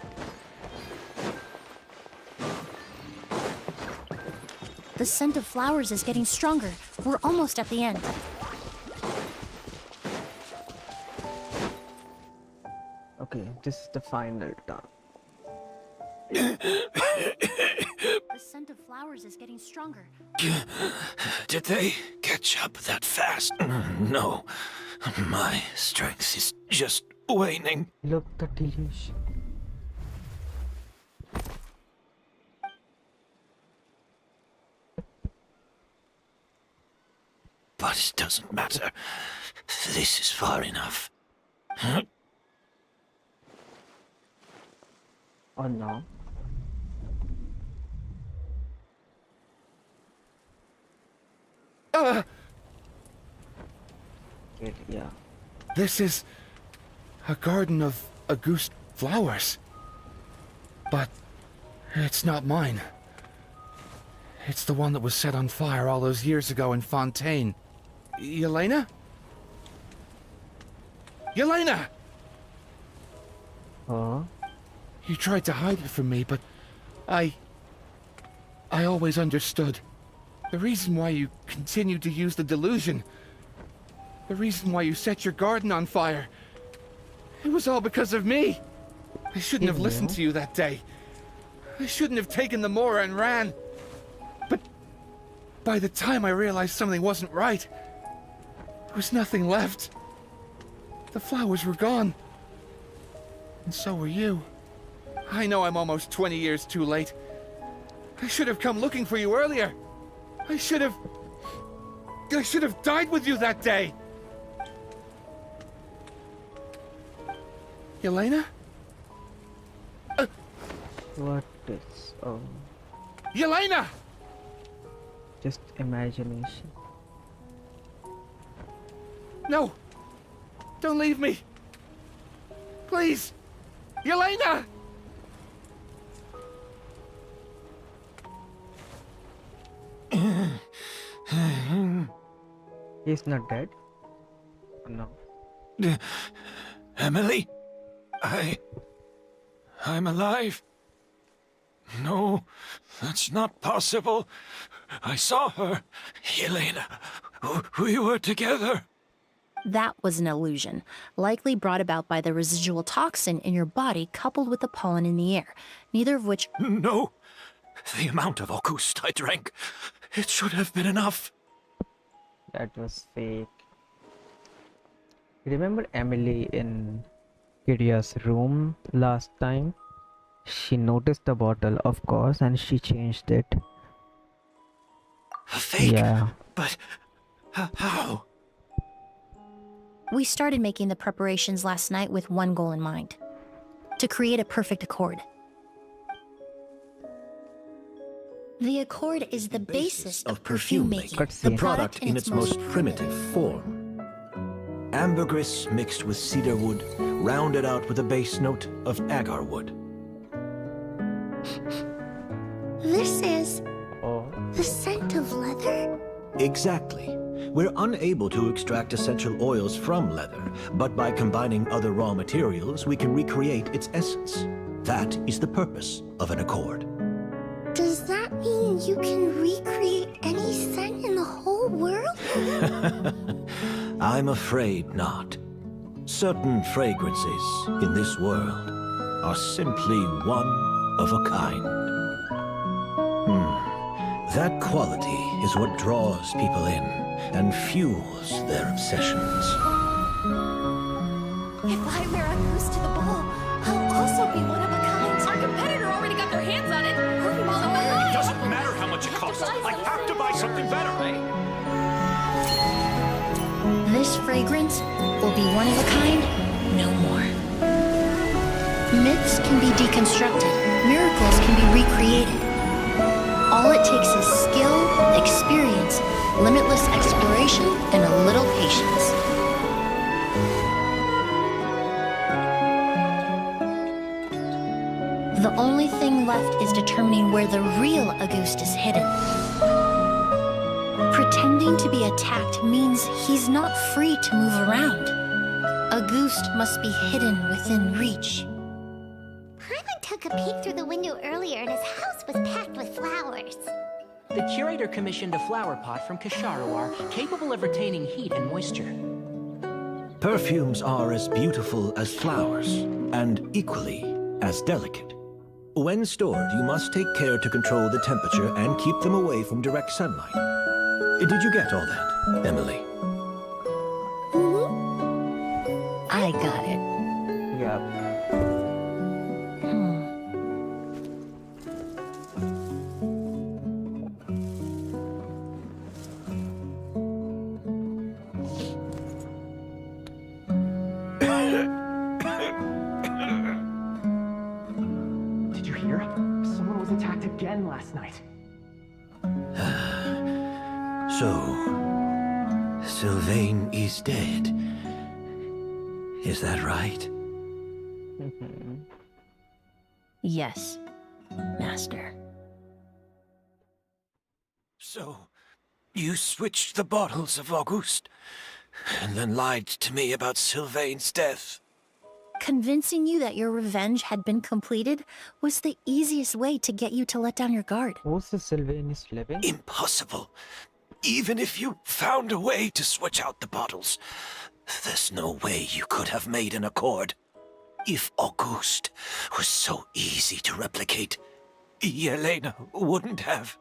The scent of flowers is getting stronger. We're almost at the end. Okay, this is the final turn. The scent of flowers is getting stronger. Did they catch up that fast? No. My strength is just waning. Look, the delusion. But it doesn't matter. This is far enough. Oh no. Yeah. This is a garden of Auguste flowers. But it's not mine. It's the one that was set on fire all those years ago in Fontaine. Yelena? Yelena! Huh? You tried to hide it from me, but I always understood. The reason why you continued to use the delusion, the reason why you set your garden on fire, it was all because of me. I shouldn't have listened to you that day. I shouldn't have taken the Mora and ran. But by the time I realized something wasn't right, there was nothing left. The flowers were gone. And so were you. I know I'm almost 20 years too late. I should have come looking for you earlier. I should have died with you that day. Yelena? What is Yelena! just imagination? No! Don't leave me! Please! Yelena! He's not dead? No. Emilie? I'm alive. No, that's not possible. I saw her. Yelena. We were together. That was an illusion, likely brought about by the residual toxin in your body coupled with the pollen in the air, neither of which... No. The amount of Auguste I drank, it should have been enough. That was fake. Remember Emilie in Kiria's room last time? She noticed the bottle, of course, and she changed it. Fake? Yeah. But how? We started making the preparations last night with one goal in mind. To create a perfect accord. The accord is the basis of perfume making. The product in its most primitive form. Ambergris mixed with cedar wood, rounded out with a base note of agar wood. This is the scent of Exactly. We're unable to extract essential oils from leather, but by combining other raw materials, we can recreate its essence. That is the purpose of an accord. Does that mean you can recreate any scent in the whole world? I'm afraid not. Certain fragrances in this world are simply one of a kind. That quality is what draws people in and fuels their obsessions. If I wear a goose to the ball, I'll also be one of a kind. Our competitor already got their hands on it. It doesn't matter how much it costs. I have to buy something better. This fragrance will be one of a kind no more. Myths can be deconstructed. Miracles can be recreated. All it takes is skill, experience, limitless exploration, and a little patience. The only thing left is determining where the real Auguste is hidden. Pretending to be attacked means he's not free to move around. Auguste must be hidden within reach. Paimon took a peek through the window earlier and his house was packed with flowers. The curator commissioned a flower pot from Kasharawar, capable of retaining heat and moisture. Perfumes are as beautiful as flowers, and equally as delicate. When stored, you must take care to control the temperature and keep them away from direct sunlight. Did you get all that, Emilie? I got it. Yeah. Did you hear? Someone was attacked again last night. So, Sylvain is dead. Is that right? Yes, Master. So, you switched the bottles of Auguste, and then lied to me about Sylvain's death. Convincing you that your revenge had been completed was the easiest way to get you to let down your guard. Who's the Sylvain is living? Impossible. Even if you found a way to switch out the bottles, there's no way you could have made an accord. If Auguste was so easy to replicate, Yelena wouldn't have.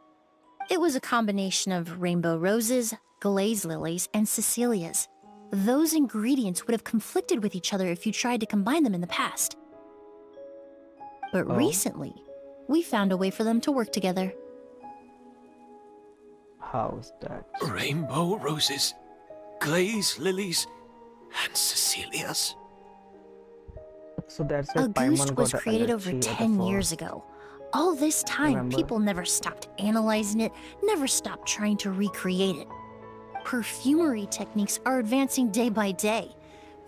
It was a combination of rainbow roses, glaze lilies, and Cecilias. Those ingredients would have conflicted with each other if you tried to combine them in the past. But recently, we found a way for them to work together. How's that? Rainbow roses, glaze lilies, and Cecilias. So that's why Auguste Paimon was got created allergy over at the 10 fall. years ago. All this time, Remember? people never stopped analyzing it, never stopped trying to recreate it. Perfumery techniques are advancing day by day.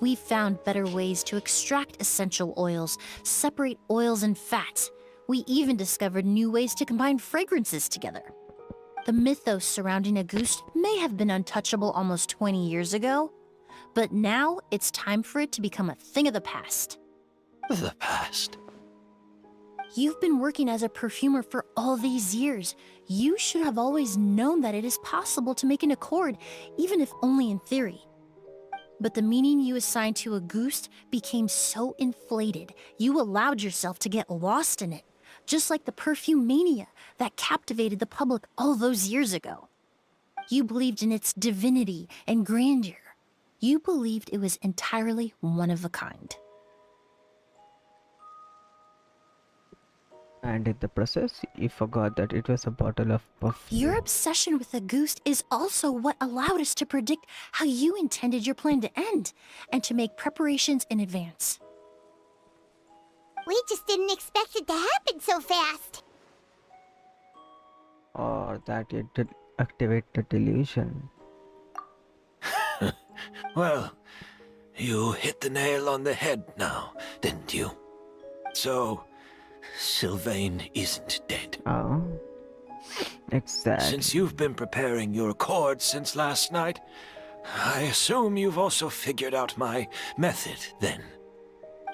We've found better ways to extract essential oils, separate oils and fats. We even discovered new ways to combine fragrances together. The mythos surrounding Auguste may have been untouchable almost 20 years ago, but now it's time for it to become a thing of the past. The past? You've been working as a perfumer for all these years. You should have always known that it is possible to make an accord, even if only in theory. But the meaning you assigned to Auguste became so inflated, you allowed yourself to get lost in it, just like the perfume mania that captivated the public all those years ago. You believed in its divinity and grandeur. You believed it was entirely one of a kind. And in the process, you forgot that it was a bottle of perfume. Your obsession with Auguste is also what allowed us to predict how you intended your plan to end, and to make preparations in advance. We just didn't expect it to happen so fast. Or that it did activate the delusion. Well, you hit the nail on the head now, didn't you? So, Sylvain isn't dead. Oh. Exactly. Since you've been preparing your accord since last night, I assume you've also figured out my method, then.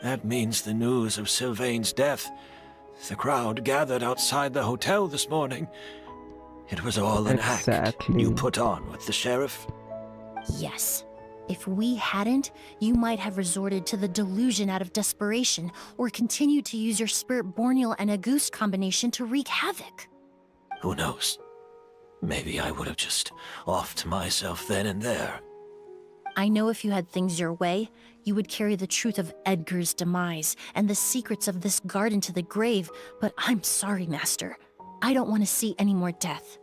That means the news of Sylvain's death. The crowd gathered outside the hotel this morning. It was all an act you put on with the sheriff? Yes. If we hadn't, you might have resorted to the delusion out of desperation, or continued to use your Spirit Borneal and Auguste combination to wreak havoc. Who knows? Maybe I would have just offed myself then and there. I know if you had things your way, you would carry the truth of Edgar's demise and the secrets of this garden to the grave, but I'm sorry, Master. I don't want to see any more death.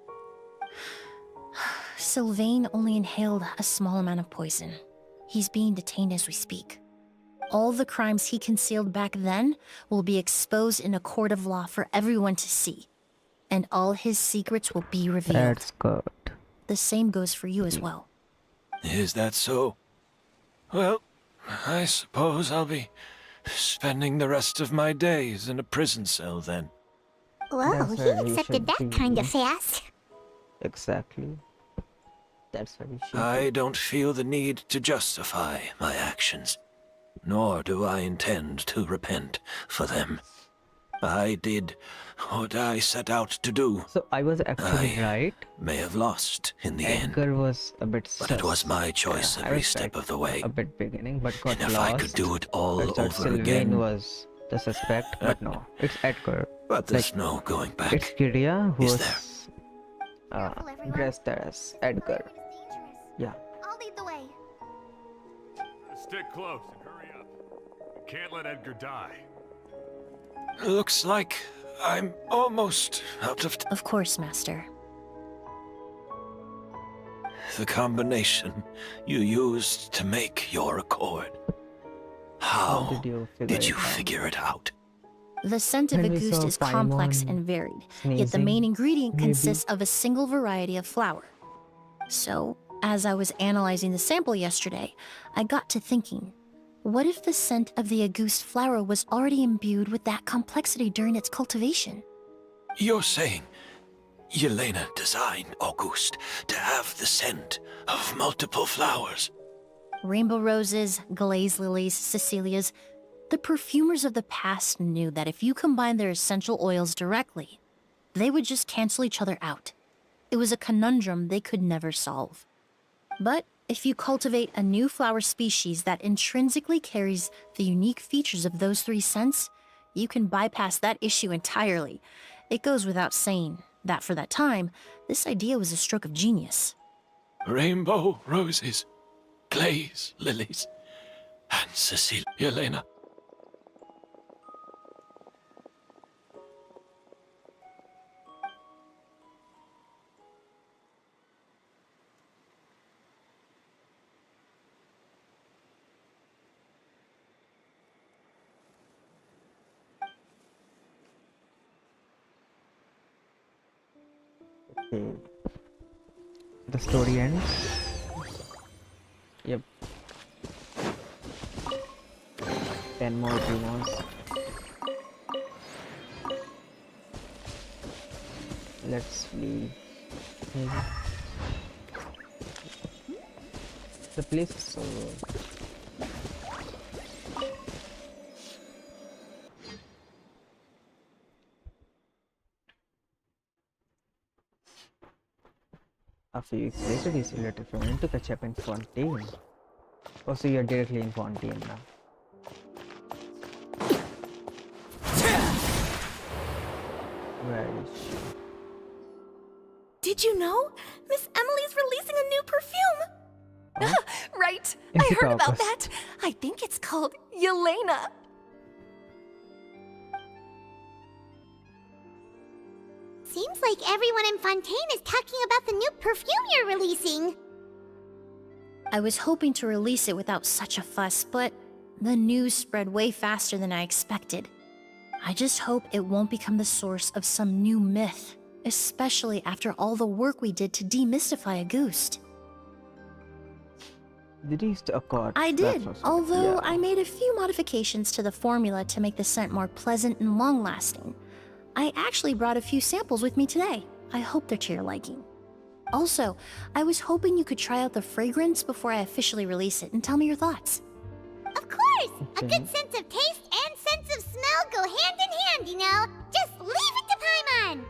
Sylvain only inhaled a small amount of poison. He's being detained as we speak. All the crimes he concealed back then will be exposed in a court of law for everyone to see. And all his secrets will be revealed. That's good. The same goes for you as well. Is that so? Well, I suppose I'll be spending the rest of my days in a prison cell then. Whoa, That's he where we accepted should that kind of be. fast. Exactly. That's very shitty. I don't feel the need to justify my actions, nor do I intend to repent for them. I did what I set out to do. So I was actually right. May have lost in the end, Edgar was a bit but it was my choice I every was step right of the way. a bit beginning, but got And if lost. I could do it all I thought over Sylvain again, was the suspect, but no, it's Edgar. but there's no going back. It's Kiria who Is was dressed as Edgar. Yeah. I'll lead the way. Stick close and hurry up. We can't let Edgar die. Looks like I'm almost out of Of course, Master. the combination you used to make your accord. How did you figure it out? The scent of When we Auguste saw is complex Paimon and varied, yet the sneezing, main ingredient maybe. consists of a single variety of flower. So, as I was analyzing the sample yesterday, I got to thinking, what if the scent of the Auguste flower was already imbued with that complexity during its cultivation? You're saying Yelena designed Auguste to have the scent of multiple flowers? Rainbow roses, glaze lilies, Cecilias. The perfumers of the past knew that if you combined their essential oils directly, they would just cancel each other out. It was a conundrum they could never solve. But if you cultivate a new flower species that intrinsically carries the unique features of those three scents, you can bypass that issue entirely. It goes without saying that for that time, this idea was a stroke of genius. Rainbow roses, glaze lilies, and Cecilia Yelena. Okay. The story ends. Yep. 10 more demos. Let's leave. Maybe. The place is so good. A few weeks later, you see a letter from him to catch up in Fontaine. Oh, so you're directly in Fontaine now. Where is she? Did you know? Miss Emilie's releasing a new perfume! Huh? Right, Is I it heard about August? that. I think it's called Yelena. Seems like everyone in Fontaine is talking about the new perfume you're releasing. I was hoping to release it without such a fuss, but the news spread way faster than I expected. I just hope it won't become the source of some new myth, especially after all the work we did to demystify Auguste. Did you use the accord? I did, That's although yeah. I made a few modifications to the formula to make the scent more pleasant and long-lasting. I actually brought a few samples with me today. I hope they're to your liking. Also, I was hoping you could try out the fragrance before I officially release it and tell me your thoughts. Of course! A good sense of taste and sense of smell go hand in hand, you know? Just leave it to Paimon!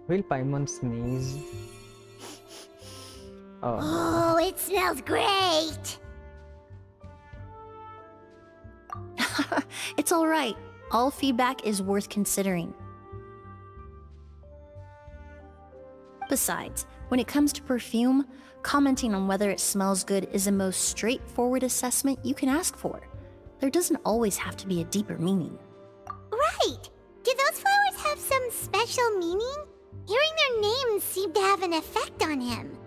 Will Paimon sneeze? Oh. Oh, it smells great! It's alright. All feedback is worth considering. Besides, when it comes to perfume, commenting on whether it smells good is the most straightforward assessment you can ask for. There doesn't always have to be a deeper meaning. Right! Do those flowers have some special meaning? Hearing their names seemed to have an effect on him.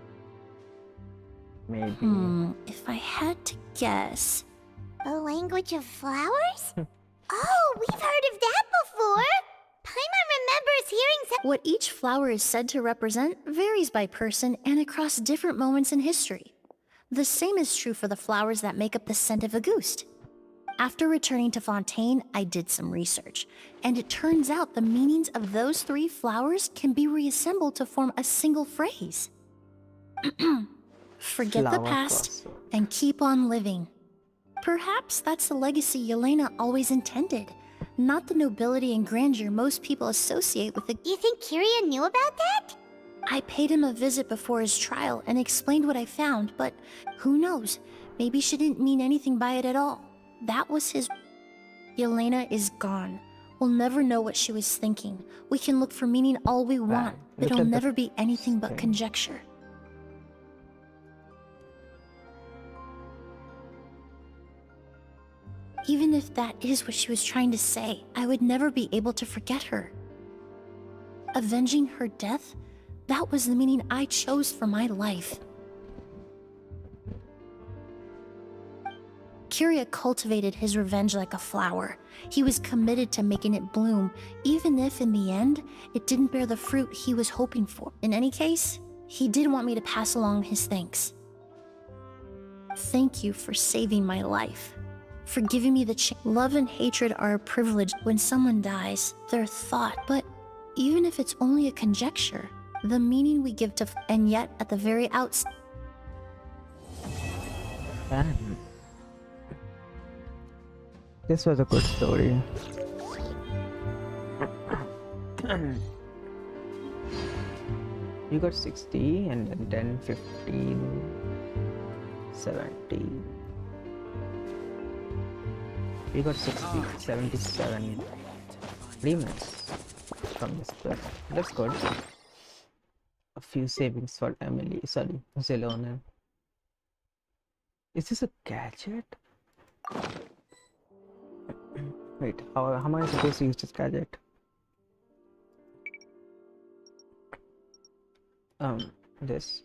Maybe. If I had to guess... The language of flowers? Oh, we've heard of that before! Paimon remembers hearing What each flower is said to represent varies by person and across different moments in history. The same is true for the flowers that make up the scent of a ghost. After returning to Fontaine, I did some research, and it turns out the meanings of those 3 flowers can be reassembled to form a single phrase. Forget the Flower past crossover. and keep on living. Perhaps that's the legacy Yelena always intended, not the nobility and grandeur most people associate with the... You think Kiria knew about that? I paid him a visit before his trial and explained what I found, but who knows? Maybe she didn't mean anything by it at all. That was his... Yelena is gone. We'll never know what she was thinking. We can look for meaning all we want, but look it'll at the never be anything but thing. conjecture. Even if that is what she was trying to say, I would never be able to forget her. Avenging her death? That was the meaning I chose for my life. Kiria cultivated his revenge like a flower. He was committed to making it bloom, even if in the end, it didn't bear the fruit he was hoping for. In any case, he did want me to pass along his thanks. Thank you for saving my life. For giving me the chance. Love and hatred are a privilege. When someone dies, they're thought. But even if it's only a conjecture, the meaning we give to... And yet, at the very outset... This was a good story. You got 60 and then 10, 15, 17. We got 60, 77 remits from this quest. That's good. A few savings for Emilie, sorry, xilonen. Is this a gadget? Wait, how am I supposed to use this gadget? This.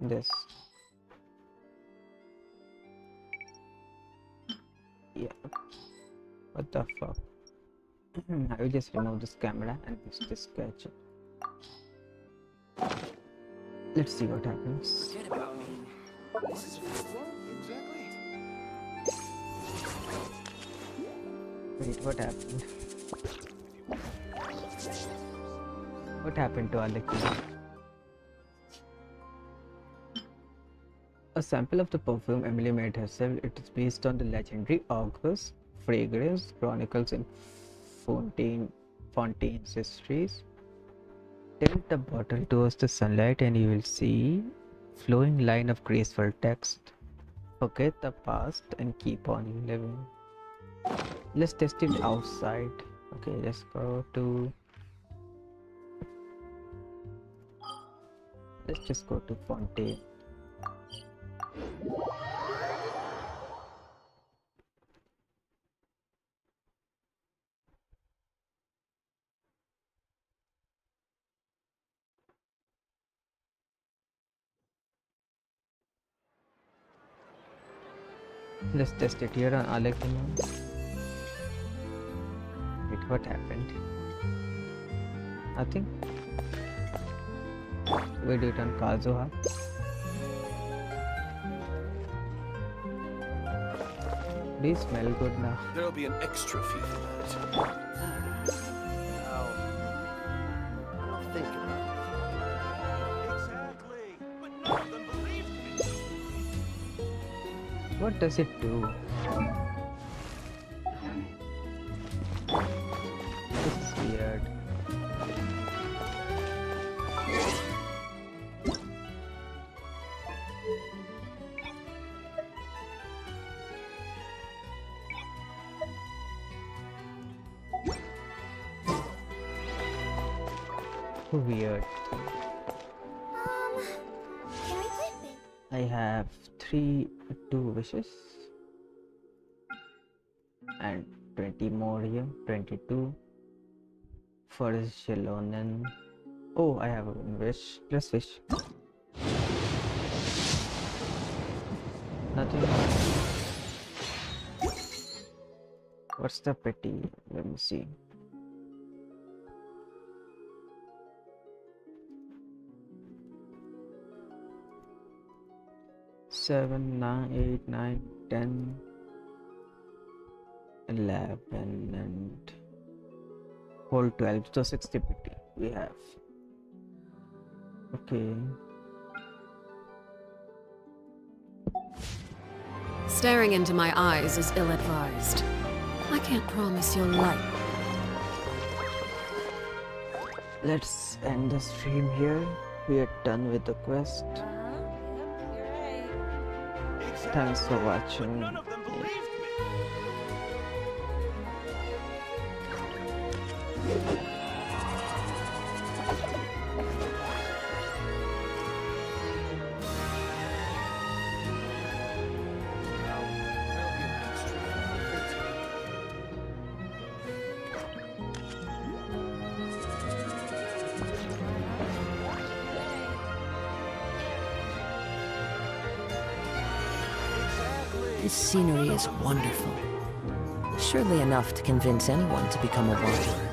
This. Yeah. What the fuck? I will just remove this camera and use this gadget. Let's see what happens. Forget about me. This is exactly. Wait, what happened? What happened to Aleki? A sample of the perfume Emilie made herself. It is based on the legendary August fragrance chronicles in Fontaine's histories. Tilt the bottle towards the sunlight and you will see flowing line of graceful text. Forget the past and keep on living. Let's test it outside. Okay, let's go to... Let's just go to Fontaine. Let's test it here on Alekimon. Wait, what happened? Nothing. We do it on Kazuha. These smell good now. There'll be an extra fee for that. I'll think about What does it do? This is weird. Weird. Can we play big? I have two wishes and 20 more here. 22 for xilonen. Oh, I have a wish. Let's wish. Nothing. What's the pity? Let me see. Seven, 9, 8, 9, 10, 11, and whole 12. So 60 pity we have. Okay. Staring into my eyes is ill-advised. I can't promise you'll like. Let's end the stream here. We are done with the quest. Thanks for watching. This scenery is wonderful. Surely enough to convince anyone to become a wanderer.